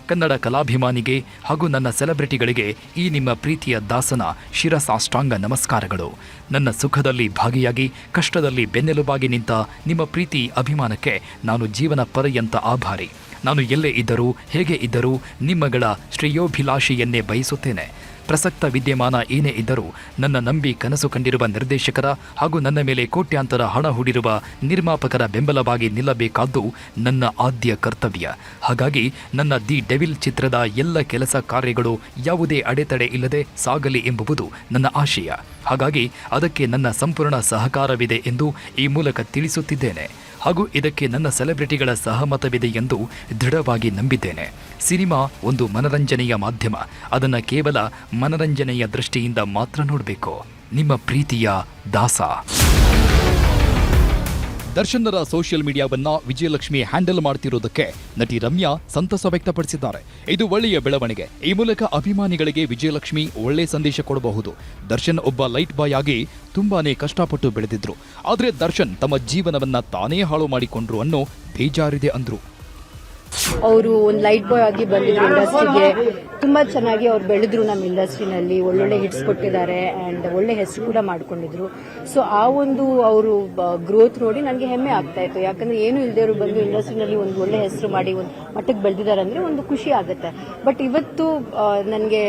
ಕನ್ನಡ ಕಲಾಭಿಮಾನಿಗೆ ಹಾಗೂ ನನ್ನ ಸೆಲೆಬ್ರಿಟಿಗಳಿಗೆ ಈ ನಿಮ್ಮ ಪ್ರೀತಿಯ ದಾಸನ ಶಿರಸಾಷ್ಟಾಂಗ ನಮಸ್ಕಾರಗಳು. ನನ್ನ ಸುಖದಲ್ಲಿ ಭಾಗಿಯಾಗಿ ಕಷ್ಟದಲ್ಲಿ ಬೆನ್ನೆಲುಬಾಗಿ ನಿಂತ ನಿಮ್ಮ ಪ್ರೀತಿ ಅಭಿಮಾನಕ್ಕೆ ನಾನು ಜೀವನ ಪರ್ಯಂತ ಆಭಾರಿ. ನಾನು ಎಲ್ಲೇ ಇದ್ದರೂ ಹೇಗೆ ಇದ್ದರೂ ನಿಮ್ಮಗಳ ಶ್ರೇಯೋಭಿಲಾಷೆಯನ್ನೇ ಬಯಸುತ್ತೇನೆ. ಪ್ರಸಕ್ತ ವಿದ್ಯಮಾನ ಏನೇ ಇದ್ದರೂ ನನ್ನ ನಂಬಿ ಕನಸು ಕಂಡಿರುವ ನಿರ್ದೇಶಕರ ಹಾಗೂ ನನ್ನ ಮೇಲೆ ಕೋಟ್ಯಾಂತರ ಹಣ ಹೂಡಿರುವ ನಿರ್ಮಾಪಕರ ಬೆಂಬಲವಾಗಿ ನಿಲ್ಲಬೇಕಾದ್ದು ನನ್ನ ಆದ್ಯ ಕರ್ತವ್ಯ. ಹಾಗಾಗಿ ನನ್ನ ದಿ ಡೆವಿಲ್ ಚಿತ್ರದ ಎಲ್ಲ ಕೆಲಸ ಕಾರ್ಯಗಳು ಯಾವುದೇ ಅಡೆತಡೆ ಇಲ್ಲದೆ ಸಾಗಲಿ ಎಂಬುದು ನನ್ನ ಆಶಯ. ಹಾಗಾಗಿ ಅದಕ್ಕೆ ನನ್ನ ಸಂಪೂರ್ಣ ಸಹಕಾರವಿದೆ ಎಂದು ಈ ಮೂಲಕ ತಿಳಿಸುತ್ತಿದ್ದೇನೆ. ಹಾಗೂ ಇದಕ್ಕೆ ನನ್ನ ಸೆಲೆಬ್ರಿಟಿಗಳ ಸಹಮತವಿದೆ ಎಂದು ದೃಢವಾಗಿ ನಂಬಿದ್ದೇನೆ. ಸಿನಿಮಾ ಒಂದು ಮನರಂಜನೆಯ ಮಾಧ್ಯಮ. ಅದನ್ನು ಕೇವಲ ಮನರಂಜನೆಯ ದೃಷ್ಟಿಯಿಂದ ಮಾತ್ರ ನೋಡಬೇಕು. ನಿಮ್ಮ ಪ್ರೀತಿಯ ದಾಸ. ದರ್ಶನ್ನರ ಸೋಷಿಯಲ್ ಮೀಡಿಯಾವನ್ನ ವಿಜಯಲಕ್ಷ್ಮಿ ಹ್ಯಾಂಡಲ್ ಮಾಡ್ತಿರೋದಕ್ಕೆ ನಟಿ ರಮ್ಯಾ ಸಂತಸ ವ್ಯಕ್ತಪಡಿಸಿದ್ದಾರೆ. ಇದು ಒಳ್ಳೆಯ ಬೆಳವಣಿಗೆ. ಈ ಮೂಲಕ ಅಭಿಮಾನಿಗಳಿಗೆ ವಿಜಯಲಕ್ಷ್ಮಿ ಒಳ್ಳೆ ಸಂದೇಶ ಕೊಡಬಹುದು. ದರ್ಶನ್ ಒಬ್ಬ ಲೈಟ್ ಬಾಯ್ ಆಗಿ ತುಂಬಾನೇ ಕಷ್ಟಪಟ್ಟು ಬೆಳೆದಿದ್ರು. ಆದರೆ ದರ್ಶನ್ ತಮ್ಮ ಜೀವನವನ್ನ ತಾನೇ ಹಾಳು ಮಾಡಿಕೊಂಡ್ರು ಅನ್ನೋ ಬೇಜಾರಿದೆ ಅಂದ್ರು. ಅವರು ಒಂದು ಲೈಟ್ ಬಾಯ್ ಆಗಿ ಬಂದಿದ್ರು ಇಂಡಸ್ಟ್ರಿಗೆ. ತುಂಬಾ ಚೆನ್ನಾಗಿ ಅವ್ರು ಬೆಳೆದ್ರು ನಮ್ಮ ಇಂಡಸ್ಟ್ರಿನಲ್ಲಿ. ಒಳ್ಳೊಳ್ಳೆ ಹಿಟ್ಸ್ ಕೊಟ್ಟಿದ್ದಾರೆ ಅಂಡ್ ಒಳ್ಳೆ ಹೆಸರು ಕೂಡ ಮಾಡ್ಕೊಂಡಿದ್ರು. ಸೊ ಆ ಒಂದು ಅವರು ಗ್ರೋತ್ ನೋಡಿ ನನಗೆ ಹೆಮ್ಮೆ ಆಗ್ತಾ ಇತ್ತು. ಯಾಕಂದ್ರೆ ಏನು ಇಲ್ದೇವ್ರು ಬಂದು ಇಂಡಸ್ಟ್ರಿನಲ್ಲಿ ಒಂದು ಒಳ್ಳೆ ಹೆಸರು ಮಾಡಿ ಒಂದು ಮಟ್ಟಕ್ಕೆ ಬೆಳೆದಿದ್ದಾರೆ ಅಂದ್ರೆ ಒಂದು ಖುಷಿ ಆಗುತ್ತೆ. ಬಟ್ ಇವತ್ತು ನನಗೆ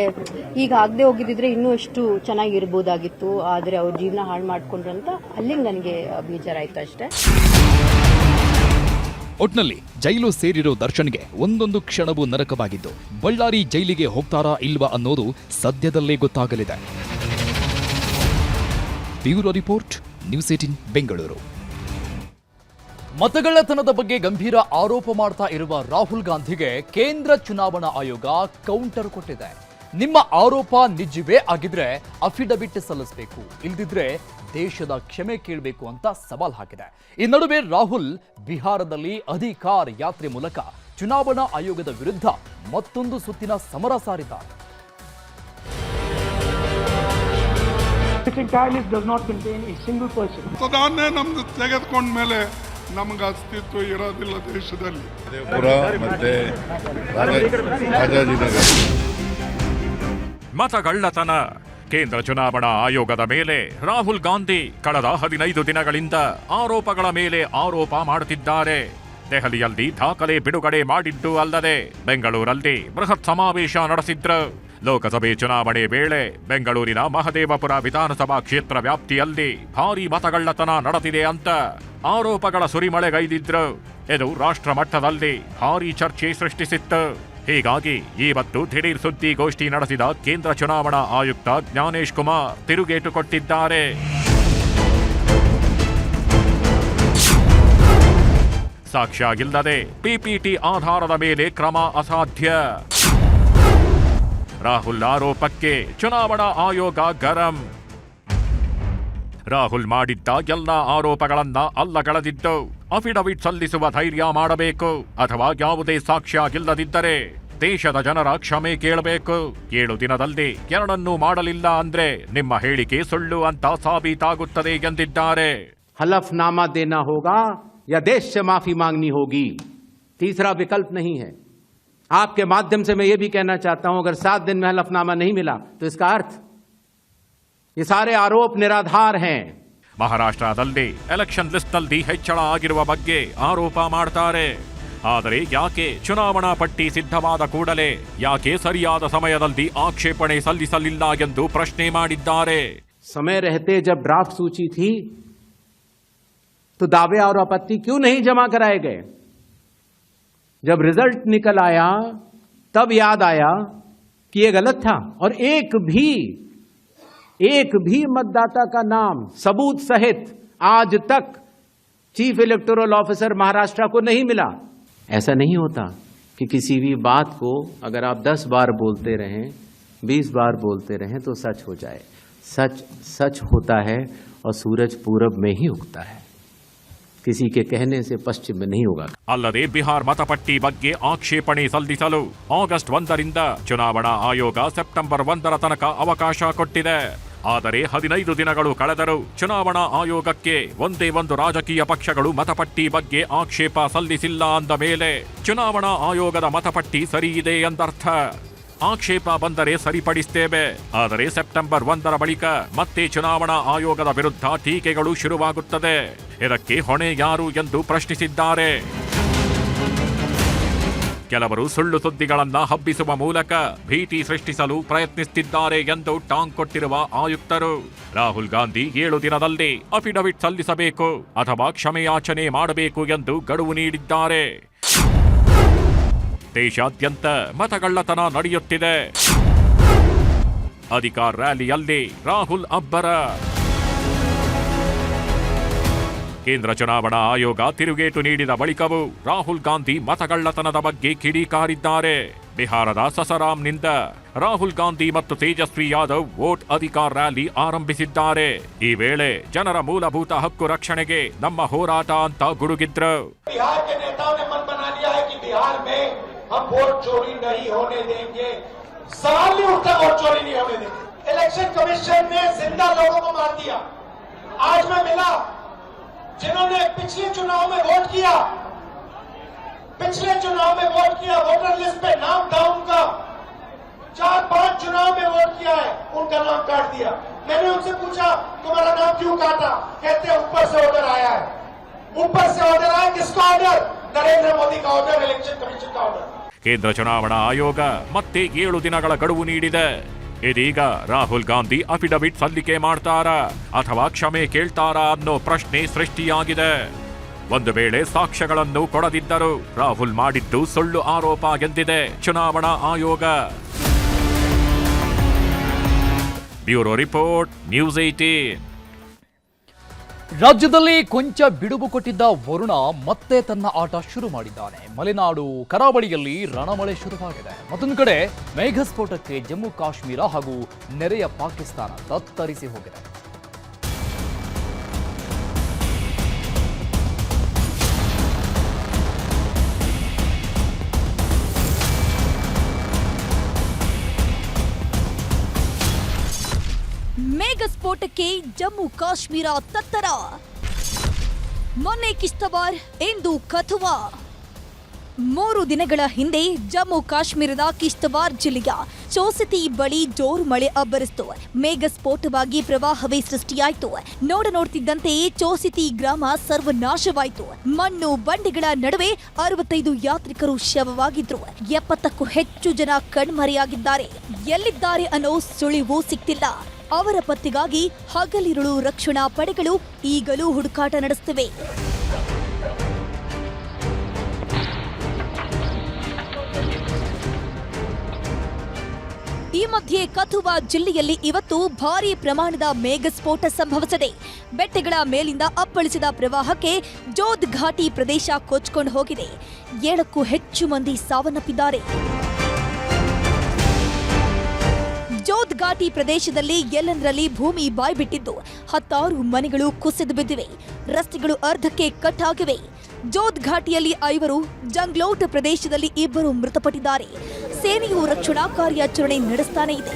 ಈಗ ಆಗದೆ ಹೋಗಿದ್ರೆ ಇನ್ನೂ ಎಷ್ಟು ಚೆನ್ನಾಗಿರ್ಬೋದಾಗಿತ್ತು. ಆದ್ರೆ ಅವ್ರ ಜೀವನ ಹಾಳು ಮಾಡ್ಕೊಂಡ್ರು ಅಂತ ಅಲ್ಲಿಗೆ ನನಗೆ ಬೇಜಾರಾಯ್ತು ಅಷ್ಟೇ. ಒಟ್ನಲ್ಲಿ ಜೈಲು ಸೇರಿರೋ ದರ್ಶನ್ಗೆ ಒಂದೊಂದು ಕ್ಷಣವೂ ನರಕವಾಗಿದ್ದು, ಬಳ್ಳಾರಿ ಜೈಲಿಗೆ ಹೋಗ್ತಾರಾ ಇಲ್ವಾ ಅನ್ನೋದು ಸದ್ಯದಲ್ಲೇ ಗೊತ್ತಾಗಲಿದೆ. Bureau report, news 18 Bengaluru. ಮತಗಳ್ಳತನದ ಬಗ್ಗೆ ಗಂಭೀರ ಆರೋಪ ಮಾಡ್ತಾ ಇರುವ ರಾಹುಲ್ ಗಾಂಧಿಗೆ ಕೇಂದ್ರ ಚುನಾವಣಾ ಆಯೋಗ ಕೌಂಟರ್ ಕೊಟ್ಟಿದೆ. ನಿಮ್ಮ ಆರೋಪ ನಿಜವೇ ಆಗಿದ್ರೆ ಅಫಿಡವಿಟ್ ಸಲ್ಲಿಸಬೇಕು, ಇಲ್ದಿದ್ರೆ ದೇಶದ ಕ್ಷಮೆ ಕೇಳಬೇಕು ಅಂತ ಸವಾಲ್ ಹಾಕಿದೆ. ಈ ನಡುವೆ ರಾಹುಲ್ ಬಿಹಾರದಲ್ಲಿ ಅಧಿಕಾರ ಯಾತ್ರೆ ಮೂಲಕ ಚುನಾವಣಾ ಆಯೋಗದ ವಿರುದ್ಧ ಮತ್ತೊಂದು ಸುತ್ತಿನ ಸಮರ ಸಾರಿದ್ದಾರೆ. ಮತದಾನ ನಮ್ದು ತೆಗೆದುಕೊಂಡ ಮೇಲೆ ನಮ್ಗೆ ಅಸ್ತಿತ್ವ ಇರೋದಿಲ್ಲ ದೇಶದಲ್ಲಿ. ಮತಗಳ್ಳತನ. ಕೇಂದ್ರ ಚುನಾವಣಾ ಆಯೋಗದ ಮೇಲೆ ರಾಹುಲ್ ಗಾಂಧಿ ಕಳೆದ 15 ದಿನಗಳಿಂದ ಆರೋಪಗಳ ಮೇಲೆ ಆರೋಪ ಮಾಡುತ್ತಿದ್ದಾರೆ. ದೆಹಲಿಯಲ್ಲಿ ದಾಖಲೆ ಬಿಡುಗಡೆ ಮಾಡಿದ್ದು ಅಲ್ಲದೆ ಬೆಂಗಳೂರಲ್ಲಿ ಬೃಹತ್ ಸಮಾವೇಶ ನಡೆಸಿದ್ರು. ಲೋಕಸಭೆ ಚುನಾವಣೆ ವೇಳೆ ಬೆಂಗಳೂರಿನ ಮಹದೇವಪುರ ವಿಧಾನಸಭಾ ಕ್ಷೇತ್ರ ವ್ಯಾಪ್ತಿಯಲ್ಲಿ ಭಾರೀ ಮತಗಳ್ಳತನ ನಡೆದಿದೆ ಅಂತ ಆರೋಪಗಳ ಸುರಿಮಳೆಗೈದಿದ್ರು. ಇದು ರಾಷ್ಟ್ರ ಮಟ್ಟದಲ್ಲಿ ಭಾರೀ ಚರ್ಚೆ ಸೃಷ್ಟಿಸಿತ್ತು. ಹೀಗಾಗಿ ಇವತ್ತು ದಿಢೀರ್ ಸುದ್ದಿಗೋಷ್ಠಿ ನಡೆಸಿದ ಕೇಂದ್ರ ಚುನಾವಣಾ ಆಯುಕ್ತ ಜ್ಞಾನೇಶ್ ಕುಮಾರ್ ತಿರುಗೇಟು ಕೊಟ್ಟಿದ್ದಾರೆ. ಸಾಕ್ಷ್ಯ ಇಲ್ಲದೆ ಪಿಪಿಟಿ ಆಧಾರದ ಮೇಲೆ ಕ್ರಮ ಅಸಾಧ್ಯ. ರಾಹುಲ್ ಆರೋಪಕ್ಕೆ ಚುನಾವಣಾ ಆಯೋಗ ಗರಂ. ರಾಹುಲ್ ಮಾಡಿದ್ದ ಎಲ್ಲ ಆರೋಪಗಳನ್ನ ಅಲ್ಲಗಳೆದಿದ್ದು ಅಫಿಡವಿಟ್ ಸಲ್ಲಿಸುವ ಧೈರ್ಯ ಮಾಡಬೇಕು ಅಥವಾ ಯಾವುದೇ ಸಾಕ್ಷ್ಯ ಇಲ್ಲದಿದ್ದರೆ ದೇಶದ ಜನರ ಕ್ಷಮೆ ಕೇಳಬೇಕು. 7 ದಿನದಲ್ಲಿ ಎರಡನ್ನೂ ಮಾಡಲಿಲ್ಲ ಅಂದ್ರೆ ನಿಮ್ಮ ಹೇಳಿಕೆ ಸುಳ್ಳು ಅಂತ ಸಾಬೀತಾಗುತ್ತದೆ ಎಂದಿದ್ದಾರೆ. हलफनामा देना होगा या देश से माफी मांगनी होगी, तीसरा विकल्प नहीं है. आपके माध्यम से मैं ये भी कहना चाहता हूं, अगर 7 दिन में हलफनामा नहीं मिला तो इसका अर्थ ये सारे आरोप निराधार हैं. ಮಹಾರಾಷ್ಟ್ರದಲ್ಲಿ ಎಲೆಕ್ಷನ್ ಲಿಸ್ಟ್ನಲ್ಲಿ ಹೆಚ್ಚಳ ಆಗಿರುವ ಬಗ್ಗೆ ಆರೋಪ ಮಾಡ್ತಾರೆ. ಆದರೆ ಯಾಕೆ ಚುನಾವಣಾ ಪಟ್ಟಿ ಸಿದ್ಧವಾದ ಕೂಡಲೇ ಯಾಕೆ ಸರಿಯಾದ ಸಮಯದಲ್ಲಿ ಆಕ್ಷೇಪಣೆ ಸಲ್ಲಿಸಲಿಲ್ಲ ಎಂದು ಪ್ರಶ್ನೆ ಮಾಡಿದ್ದಾರೆ. समय रहते जब ड्राफ्ट सूची थी तो दावे और आपत्ति क्यों नहीं जमा कराए गए? जब रिजल्ट निकल आया तब याद आया कि ये गलत था और एक भी मतदाता का नाम सबूत सहित आज तक चीफ इलेक्टोरल ऑफिसर महाराष्ट्र को नहीं मिला. ऐसा नहीं होता कि किसी भी बात को अगर आप 10 बार बोलते रहें, 20 बार बोलते रहें तो सच हो जाए. सच सच होता है और सूरज पूरब में ही उगता है, किसी के कहने से पश्चिम में नहीं होगा. ಅಲ್ಲದೆ ಬಿಹಾರ್ ಮತಪಟ್ಟಿ ಬಗ್ಗೆ ಆಕ್ಷೇಪಣೆ ಸಲ್ಲಿಸಲು ಆಗಸ್ಟ್ 1ರಿಂದ ಚುನಾವಣಾ ಆಯೋಗ ಸೆಪ್ಟೆಂಬರ್ 1ರ ತನಕ ಅವಕಾಶ ಕೊಟ್ಟಿದೆ. ಆದರೆ 15 ದಿನಗಳು ಕಳೆದರೂ ಚುನಾವಣಾ ಆಯೋಗಕ್ಕೆ ಒಂದೇ ಒಂದು ರಾಜಕೀಯ ಪಕ್ಷಗಳು ಮತಪಟ್ಟಿ ಬಗ್ಗೆ ಆಕ್ಷೇಪ ಸಲ್ಲಿಸಿಲ್ಲ ಅಂದ ಮೇಲೆ ಚುನಾವಣಾ ಆಯೋಗದ ಮತಪಟ್ಟಿ ಸರಿಯಿದೆ ಎಂದರ್ಥ. ಆಕ್ಷೇಪ ಬಂದರೆ ಸರಿಪಡಿಸ್ತೇವೆ. ಆದರೆ ಸೆಪ್ಟೆಂಬರ್ 1ರ ಬಳಿಕ ಮತ್ತೆ ಚುನಾವಣಾ ಆಯೋಗದ ವಿರುದ್ಧ ಟೀಕೆಗಳು ಶುರುವಾಗುತ್ತದೆ. ಇದಕ್ಕೆ ಹೊಣೆ ಯಾರು ಎಂದು ಪ್ರಶ್ನಿಸಿದ್ದಾರೆ. ಕೆಲವರು ಸುಳ್ಳು ಸುದ್ದಿಗಳನ್ನ ಹಬ್ಬಿಸುವ ಮೂಲಕ ಭೀತಿ ಸೃಷ್ಟಿಸಲು ಪ್ರಯತ್ನಿಸುತ್ತಿದ್ದಾರೆ ಎಂದು ಟಾಂಗ್ ಕೊಟ್ಟಿರುವ ಆಯುಕ್ತರು ರಾಹುಲ್ ಗಾಂಧಿ 7 ದಿನದಲ್ಲಿ ಅಫಿಡವಿಟ್ ಸಲ್ಲಿಸಬೇಕು ಅಥವಾ ಕ್ಷಮೆಯಾಚನೆ ಮಾಡಬೇಕು ಎಂದು ಗಡುವು ನೀಡಿದ್ದಾರೆ. ದೇಶಾದ್ಯಂತ ಮತಗಳ್ಳತನ ನಡೆಯುತ್ತಿದೆ. ಅಧಿಕಾರ ರ್ಯಾಲಿಯಲ್ಲಿ ರಾಹುಲ್ ಅಬ್ಬರ. ಕೇಂದ್ರ ಚುನಾವಣಾ ಆಯೋಗ ತಿರುಗೇಟು ನೀಡಿದ ಬಳಿಕವೂ ರಾಹುಲ್ ಗಾಂಧಿ ಮತಗಳ್ಳತನದ ಬಗ್ಗೆ ಕಿಡಿಕಾರಿದ್ದಾರೆ. ಬಿಹಾರದ ಸಸರಾಂನಿಂದ ರಾಹುಲ್ ಗಾಂಧಿ ಮತ್ತು ತೇಜಸ್ವಿ ಯಾದವ್ ವೋಟ್ ಅಧಿಕಾರ ರ್ಯಾಲಿ ಆರಂಭಿಸಿದ್ದಾರೆ. ಈ ವೇಳೆ ಜನರ ಮೂಲಭೂತ ಹಕ್ಕು ರಕ್ಷಣೆಗೆ ನಮ್ಮ ಹೋರಾಟ ಅಂತ ಗುಡುಗಿದ್ರು. हम वोट चोरी नहीं होने देंगे, सवाल नहीं उठता वोट चोरी नहीं होने देंगे. इलेक्शन कमीशन ने जिंदा लोगों को मार दिया. आज मैं मिला जिन्होंने पिछले चुनाव में वोट किया, वोटर लिस्ट पे नाम था उनका, 4-5 चुनाव में वोट किया है, उनका नाम काट दिया. मैंने उनसे पूछा तुम्हारा नाम क्यों काटा? कहते ऊपर से ऑर्डर आया है. ऊपर से ऑर्डर आया, किसका ऑर्डर? नरेंद्र मोदी का ऑर्डर, इलेक्शन कमीशन का ऑर्डर. ಕೇಂದ್ರ ಚುನಾವಣಾ ಆಯೋಗ ಮತ್ತೆ 7 ದಿನಗಳ ಗಡುವು ನೀಡಿದೆ. ಇದೀಗ ರಾಹುಲ್ ಗಾಂಧಿ ಅಫಿಡವಿಟ್ ಸಲ್ಲಿಕೆ ಮಾಡ್ತಾರಾ ಅಥವಾ ಕ್ಷಮೆ ಕೇಳ್ತಾರಾ ಅನ್ನೋ ಪ್ರಶ್ನೆ ಸೃಷ್ಟಿಯಾಗಿದೆ. ಒಂದು ವೇಳೆ ಸಾಕ್ಷ್ಯಗಳನ್ನು ಕೊಡದಿದ್ದರೂ ರಾಹುಲ್ ಮಾಡಿದ್ದು ಸುಳ್ಳು ಆರೋಪ ಎಂದಿದೆ ಚುನಾವಣಾ ಆಯೋಗ. Bureau report, news 18. ರಾಜ್ಯದಲ್ಲಿ ಕೊಂಚ ಬಿಡುವು ಕೊಟ್ಟಿದ್ದ ವರುಣ ಮತ್ತೆ ತನ್ನ ಆಟ ಶುರು ಮಾಡಿದ್ದಾನೆ. ಮಲೆನಾಡು ಕರಾವಳಿಯಲ್ಲಿ ರಣಮಳೆ ಶುರುವಾಗಿದೆ. ಮತ್ತೊಂದು ಕಡೆ ಮೇಘಸ್ಫೋಟಕ್ಕೆ ಜಮ್ಮು ಕಾಶ್ಮೀರ ಹಾಗೂ ನೆರೆಯ ಪಾಕಿಸ್ತಾನ ತತ್ತರಿಸಿ ಹೋಗಿದೆ. ಮೇಘಸ್ಫೋಟಕ್ಕೆ ಜಮ್ಮು ಕಾಶ್ಮೀರ ತತ್ತರ. ಮೊನ್ನೆ ಕಿಶ್ತವಾರ್, ಇಂದು ಕಥುವಾ. 3 ದಿನಗಳ ಹಿಂದೆ ಜಮ್ಮು ಕಾಶ್ಮೀರದ ಕಿಶ್ತವಾರ್ ಜಿಲ್ಲೆಯ ಚೋಸಿತಿ ಬಳಿ ಜೋರು ಮಳೆ ಅಬ್ಬರಿಸಿತು. ಮೇಘಸ್ಫೋಟವಾಗಿ ಪ್ರವಾಹವೇ ಸೃಷ್ಟಿಯಾಯಿತು. ನೋಡ್ತಿದ್ದಂತೆಯೇ ಚೋಸಿತಿ ಗ್ರಾಮ ಸರ್ವನಾಶವಾಯಿತು. ಮಣ್ಣು ಬಂಡೆಗಳ ನಡುವೆ 65 ಯಾತ್ರಿಕರು ಶವವಾಗಿದ್ರು. 70ಕ್ಕೂ ಹೆಚ್ಚು ಜನ ಕಣ್ಮರೆಯಾಗಿದ್ದಾರೆ. ಎಲ್ಲಿದ್ದಾರೆ ಅನ್ನೋ ಸುಳಿವು ಸಿಕ್ತಿಲ್ಲ. ಅವರ ಪತ್ತೆಗಾಗಿ ಹಗಲಿರುಳು ರಕ್ಷಣಾ ಪಡೆಗಳು ಈಗಲೂ ಹುಡುಕಾಟ ನಡೆಸುತ್ತಿವೆ. ಈ ಮಧ್ಯೆ ಕಥುವಾ ಜಿಲ್ಲೆಯಲ್ಲಿ ಇವತ್ತು ಭಾರೀ ಪ್ರಮಾಣದ ಮೇಘಸ್ಫೋಟ ಸಂಭವಿಸಿದೆ. ಬೆಟ್ಟಗಳ ಮೇಲಿಂದ ಅಪ್ಪಳಿಸಿದ ಪ್ರವಾಹಕ್ಕೆ ಜೋದ್ ಘಾಟಿ ಪ್ರದೇಶ ಕೊಚ್ಚಿಕೊಂಡು ಹೋಗಿದೆ. 7ಕ್ಕೂ ಹೆಚ್ಚು ಮಂದಿ ಸಾವನ್ನಪ್ಪಿದ್ದಾರೆ. ಜೋದ್ ಘಾಟಿ ಪ್ರದೇಶದಲ್ಲಿ ಎಲ್ಲೆಂದರಲ್ಲಿ ಭೂಮಿ ಬಾಯ್ಬಿಟ್ಟಿದ್ದು 10 ಮನೆಗಳು ಕುಸಿದು ಬಿದ್ದಿವೆ. ರಸ್ತೆಗಳು ಅರ್ಧಕ್ಕೆ ಕಟ್ ಆಗಿವೆ. ಜೋದ್ ಘಾಟಿಯಲ್ಲಿ 5, ಜಂಗ್ಲೌಟ್ ಪ್ರದೇಶದಲ್ಲಿ 2 ಮೃತಪಟ್ಟಿದ್ದಾರೆ. ಸೇನೆಯು ರಕ್ಷಣಾ ಕಾರ್ಯಾಚರಣೆ ನಡೆಸ್ತಾನೆ ಇದೆ.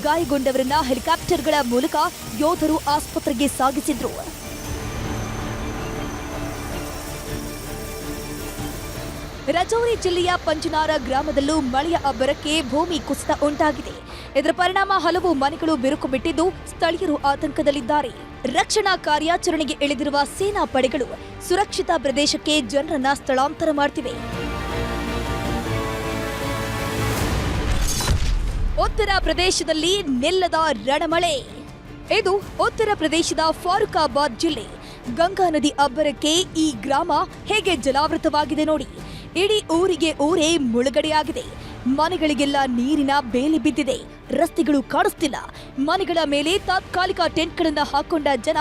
ಗಾಯಗೊಂಡವರನ್ನ ಹೆಲಿಕಾಪ್ಟರ್ಗಳ ಮೂಲಕ ಯೋಧರು ಆಸ್ಪತ್ರೆಗೆ ಸಾಗಿಸಿದ್ರು. ರಜೌರಿ ಜಿಲ್ಲೆಯ ಪಂಜನಾರ ಗ್ರಾಮದಲ್ಲೂ ಮಳೆಯ ಅಬ್ಬರಕ್ಕೆ ಭೂಮಿ ಕುಸಿತ ಉಂಟಾಗಿದೆ. ಇದರ ಪರಿಣಾಮ ಹಲವು ಮನೆಗಳು ಬಿರುಕು ಬಿಟ್ಟಿದ್ದು ಸ್ಥಳೀಯರು ಆತಂಕದಲ್ಲಿದ್ದಾರೆ. ರಕ್ಷಣಾ ಕಾರ್ಯಾಚರಣೆಗೆ ಇಳಿದಿರುವ ಸೇನಾ ಪಡೆಗಳು ಸುರಕ್ಷಿತ ಪ್ರದೇಶಕ್ಕೆ ಜನರನ್ನ ಸ್ಥಳಾಂತರ ಮಾಡ್ತಿವೆ. ಉತ್ತರ ಪ್ರದೇಶದಲ್ಲಿ ನಿಲ್ಲದ ರಣಮಳೆ. ಇದು ಉತ್ತರ ಪ್ರದೇಶದ ಫಾರೂಕಾಬಾದ್ ಜಿಲ್ಲೆ. ಗಂಗಾ ನದಿ ಅಬ್ಬರಕ್ಕೆ ಈ ಗ್ರಾಮ ಹೇಗೆ ಜಲಾವೃತವಾಗಿದೆ ನೋಡಿ. ಇಡೀ ಊರೇ ಮುಳುಗಡೆಯಾಗಿದೆ. ಮನೆಗಳಿಗೆಲ್ಲ ನೀರಿನ ಬೇಲಿ ಬಿದ್ದಿದೆ. ರಸ್ತೆಗಳು ಕಾಣಿಸ್ತಿಲ್ಲ. ಮನೆಗಳ ಮೇಲೆ ತಾತ್ಕಾಲಿಕ ಟೆಂಟ್ಗಳನ್ನು ಹಾಕೊಂಡ ಜನ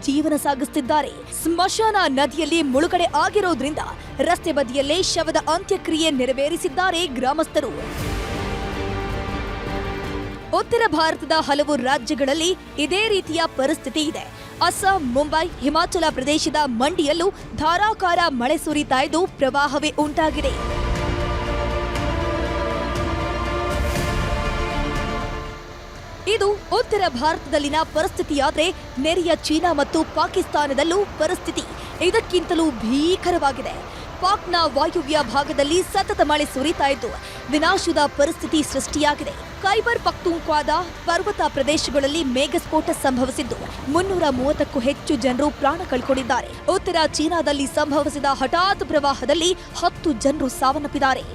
ಜೀವನ ಸಾಗಿಸುತ್ತಿದ್ದಾರೆ. ಸ್ಮಶಾನ ನದಿಯಲ್ಲಿ ಮುಳುಗಡೆ ಆಗಿರೋದ್ರಿಂದ ರಸ್ತೆ ಬದಿಯಲ್ಲೇ ಶವದ ಅಂತ್ಯಕ್ರಿಯೆ ನೆರವೇರಿಸಿದ್ದಾರೆ ಗ್ರಾಮಸ್ಥರು. ಉತ್ತರ ಭಾರತದ ಹಲವು ರಾಜ್ಯಗಳಲ್ಲಿ ಇದೇ ರೀತಿಯ ಪರಿಸ್ಥಿತಿ ಇದೆ. ಅಸ್ಸಾಂ, ಮುಂಬೈ, ಹಿಮಾಚಲ ಪ್ರದೇಶದ ಮಂಡಿಯಲ್ಲೂ ಧಾರಾಕಾರ ಮಳೆ ಸುರಿತಾ ಇದ್ದು ಪ್ರವಾಹವೇ ಉಂಟಾಗಿದೆ. ಇದು ಉತ್ತರ ಭಾರತದಲ್ಲಿನ ಪರಿಸ್ಥಿತಿಯಾದ್ರೆ ನೆರೆಯ ಚೀನಾ ಮತ್ತು ಪಾಕಿಸ್ತಾನದಲ್ಲೂ ಪರಿಸ್ಥಿತಿ ಇದಕ್ಕಿಂತಲೂ ಭೀಕರವಾಗಿದೆ. ಪಾಕ್ನ ವಾಯುವ್ಯ ಭಾಗದಲ್ಲಿ ಸತತ ಮಳೆ ಸುರಿತಾ ಇದ್ದು ವಿನಾಶದ ಪರಿಸ್ಥಿತಿ ಸೃಷ್ಟಿಯಾಗಿದೆ. ಖೈಬರ್ ಪಖ್ತೂನ್ಖ್ವಾದ ಪರ್ವತ ಪ್ರದೇಶಗಳಲ್ಲಿ ಮೇಘಸ್ಫೋಟ ಸಂಭವಿಸಿದ್ದು 330ಕ್ಕೂ ಹೆಚ್ಚು ಜನರು ಪ್ರಾಣ ಕಳ್ಕೊಂಡಿದ್ದಾರೆ. ಉತ್ತರ ಚೀನಾದಲ್ಲಿ ಸಂಭವಿಸಿದ ಹಠಾತ್ ಪ್ರವಾಹದಲ್ಲಿ 10 ಜನರು ಸಾವನ್ನಪ್ಪಿದ್ದಾರೆ.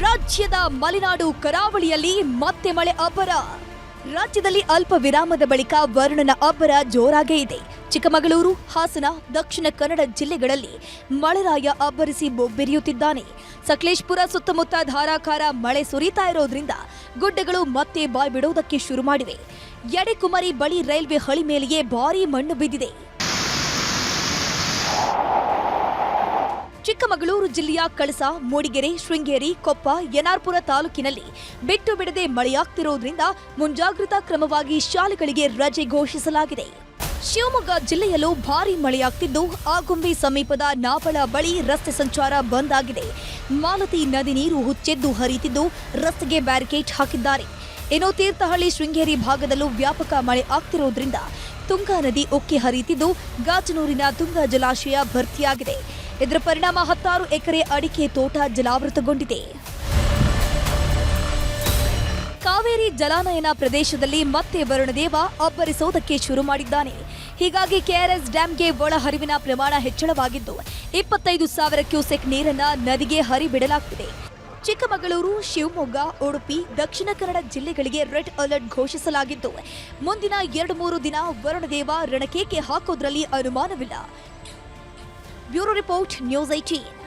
ರಾಜ್ಯದ ಮಲೆನಾಡು ಕರಾವಳಿಯಲ್ಲಿ ಮತ್ತೆ ಮಳೆ ಅಬ್ಬರ. ರಾಜ್ಯದಲ್ಲಿ ಅಲ್ಪ ವಿರಾಮದ ಬಳಿಕ ವರುಣನ ಅಬ್ಬರ ಜೋರಾಗೇ ಇದೆ. ಚಿಕ್ಕಮಗಳೂರು, ಹಾಸನ, ದಕ್ಷಿಣ ಕನ್ನಡ ಜಿಲ್ಲೆಗಳಲ್ಲಿ ಮಳೆರಾಯ ಅಬ್ಬರಿಸಿ ಬೊಬ್ಬೆರಿಯುತ್ತಿದ್ದಾನೆ. ಸಕಲೇಶಪುರ ಸುತ್ತಮುತ್ತ ಧಾರಾಕಾರ ಮಳೆ ಸುರಿತಾ ಇರೋದ್ರಿಂದ ಗುಡ್ಡಗಳು ಮತ್ತೆ ಬಾಯ್ ಬಿಡೋದಕ್ಕೆ ಶುರು ಮಾಡಿವೆ. ಯಡೆಕುಮರಿ ಬಳಿ ರೈಲ್ವೆ ಹಳಿ ಮೇಲೆಯೇ ಭಾರೀ ಮಣ್ಣು ಬಿದ್ದಿದೆ. ಚಿಕ್ಕಮಗಳೂರು ಜಿಲ್ಲೆಯ ಕಳಸ, ಮೂಡಿಗೆರೆ, ಶೃಂಗೇರಿ, ಕೊಪ್ಪ, ಯನಾರ್ಪುರ ತಾಲೂಕಿನಲ್ಲಿ ಬಿಟ್ಟು ಬಿಡದೆ ಮಳೆಯಾಗ್ತಿರೋದ್ರಿಂದ ಮುಂಜಾಗ್ರತಾ ಕ್ರಮವಾಗಿ ಶಾಲೆಗಳಿಗೆ ರಜೆ ಘೋಷಿಸಲಾಗಿದೆ. ಶಿವಮೊಗ್ಗ ಜಿಲ್ಲೆಯಲ್ಲೂ ಭಾರೀ ಮಳೆಯಾಗ್ತಿದ್ದು ಆಗುಂಬೆ ಸಮೀಪದ ನಾಪಳ ಬಳಿ ರಸ್ತೆ ಸಂಚಾರ ಬಂದ್ ಆಗಿದೆ. ಮಾಲತಿ ನದಿ ನೀರು ಹುಚ್ಚೆದ್ದು ಹರಿಯುತ್ತಿದ್ದು ರಸ್ತೆಗೆ ಬ್ಯಾರಿಕೇಡ್ ಹಾಕಿದ್ದಾರೆ. ಇನ್ನು ತೀರ್ಥಹಳ್ಳಿ, ಶೃಂಗೇರಿ ಭಾಗದಲ್ಲೂ ವ್ಯಾಪಕ ಮಳೆ ಆಗ್ತಿರೋದ್ರಿಂದ ತುಂಗಾ ನದಿ ಉಕ್ಕಿ ಹರಿಯುತ್ತಿದ್ದು ಗಾಜನೂರಿನ ತುಂಗಾ ಜಲಾಶಯ ಭರ್ತಿಯಾಗಿದೆ. ಇದರ ಪರಿಣಾಮ 16 ಎಕರೆ ಅಡಿಕೆ ತೋಟ ಜಲಾವೃತಗೊಂಡಿದೆ. ಕಾವೇರಿ ಜಲಾನಯನ ಪ್ರದೇಶದಲ್ಲಿ ಮತ್ತೆ ವರುಣದೇವ ಅಬ್ಬರಿಸೋದಕ್ಕೆ ಶುರು ಮಾಡಿದ್ದಾನೆ. ಹೀಗಾಗಿ ಕೆಆರ್ಎಸ್ ಡ್ಯಾಂಗೆ ಒಳಹರಿವಿನ ಪ್ರಮಾಣ ಹೆಚ್ಚಳವಾಗಿದ್ದು 25,000 ಕ್ಯೂಸೆಕ್ ನೀರನ್ನ ನದಿಗೆ ಹರಿಬಿಡಲಾಗುತ್ತಿದೆ. ಚಿಕ್ಕಮಗಳೂರು, ಶಿವಮೊಗ್ಗ, ಉಡುಪಿ, ದಕ್ಷಿಣ ಕನ್ನಡ ಜಿಲ್ಲೆಗಳಿಗೆ ರೆಡ್ ಅಲರ್ಟ್ ಘೋಷಿಸಲಾಗಿದ್ದು ಮುಂದಿನ 2-3 ದಿನ ವರುಣದೇವ ರಣಕೇಕೆ ಹಾಕೋದ್ರಲ್ಲಿ ಅನುಮಾನವಿಲ್ಲ. Bureau report, news 18.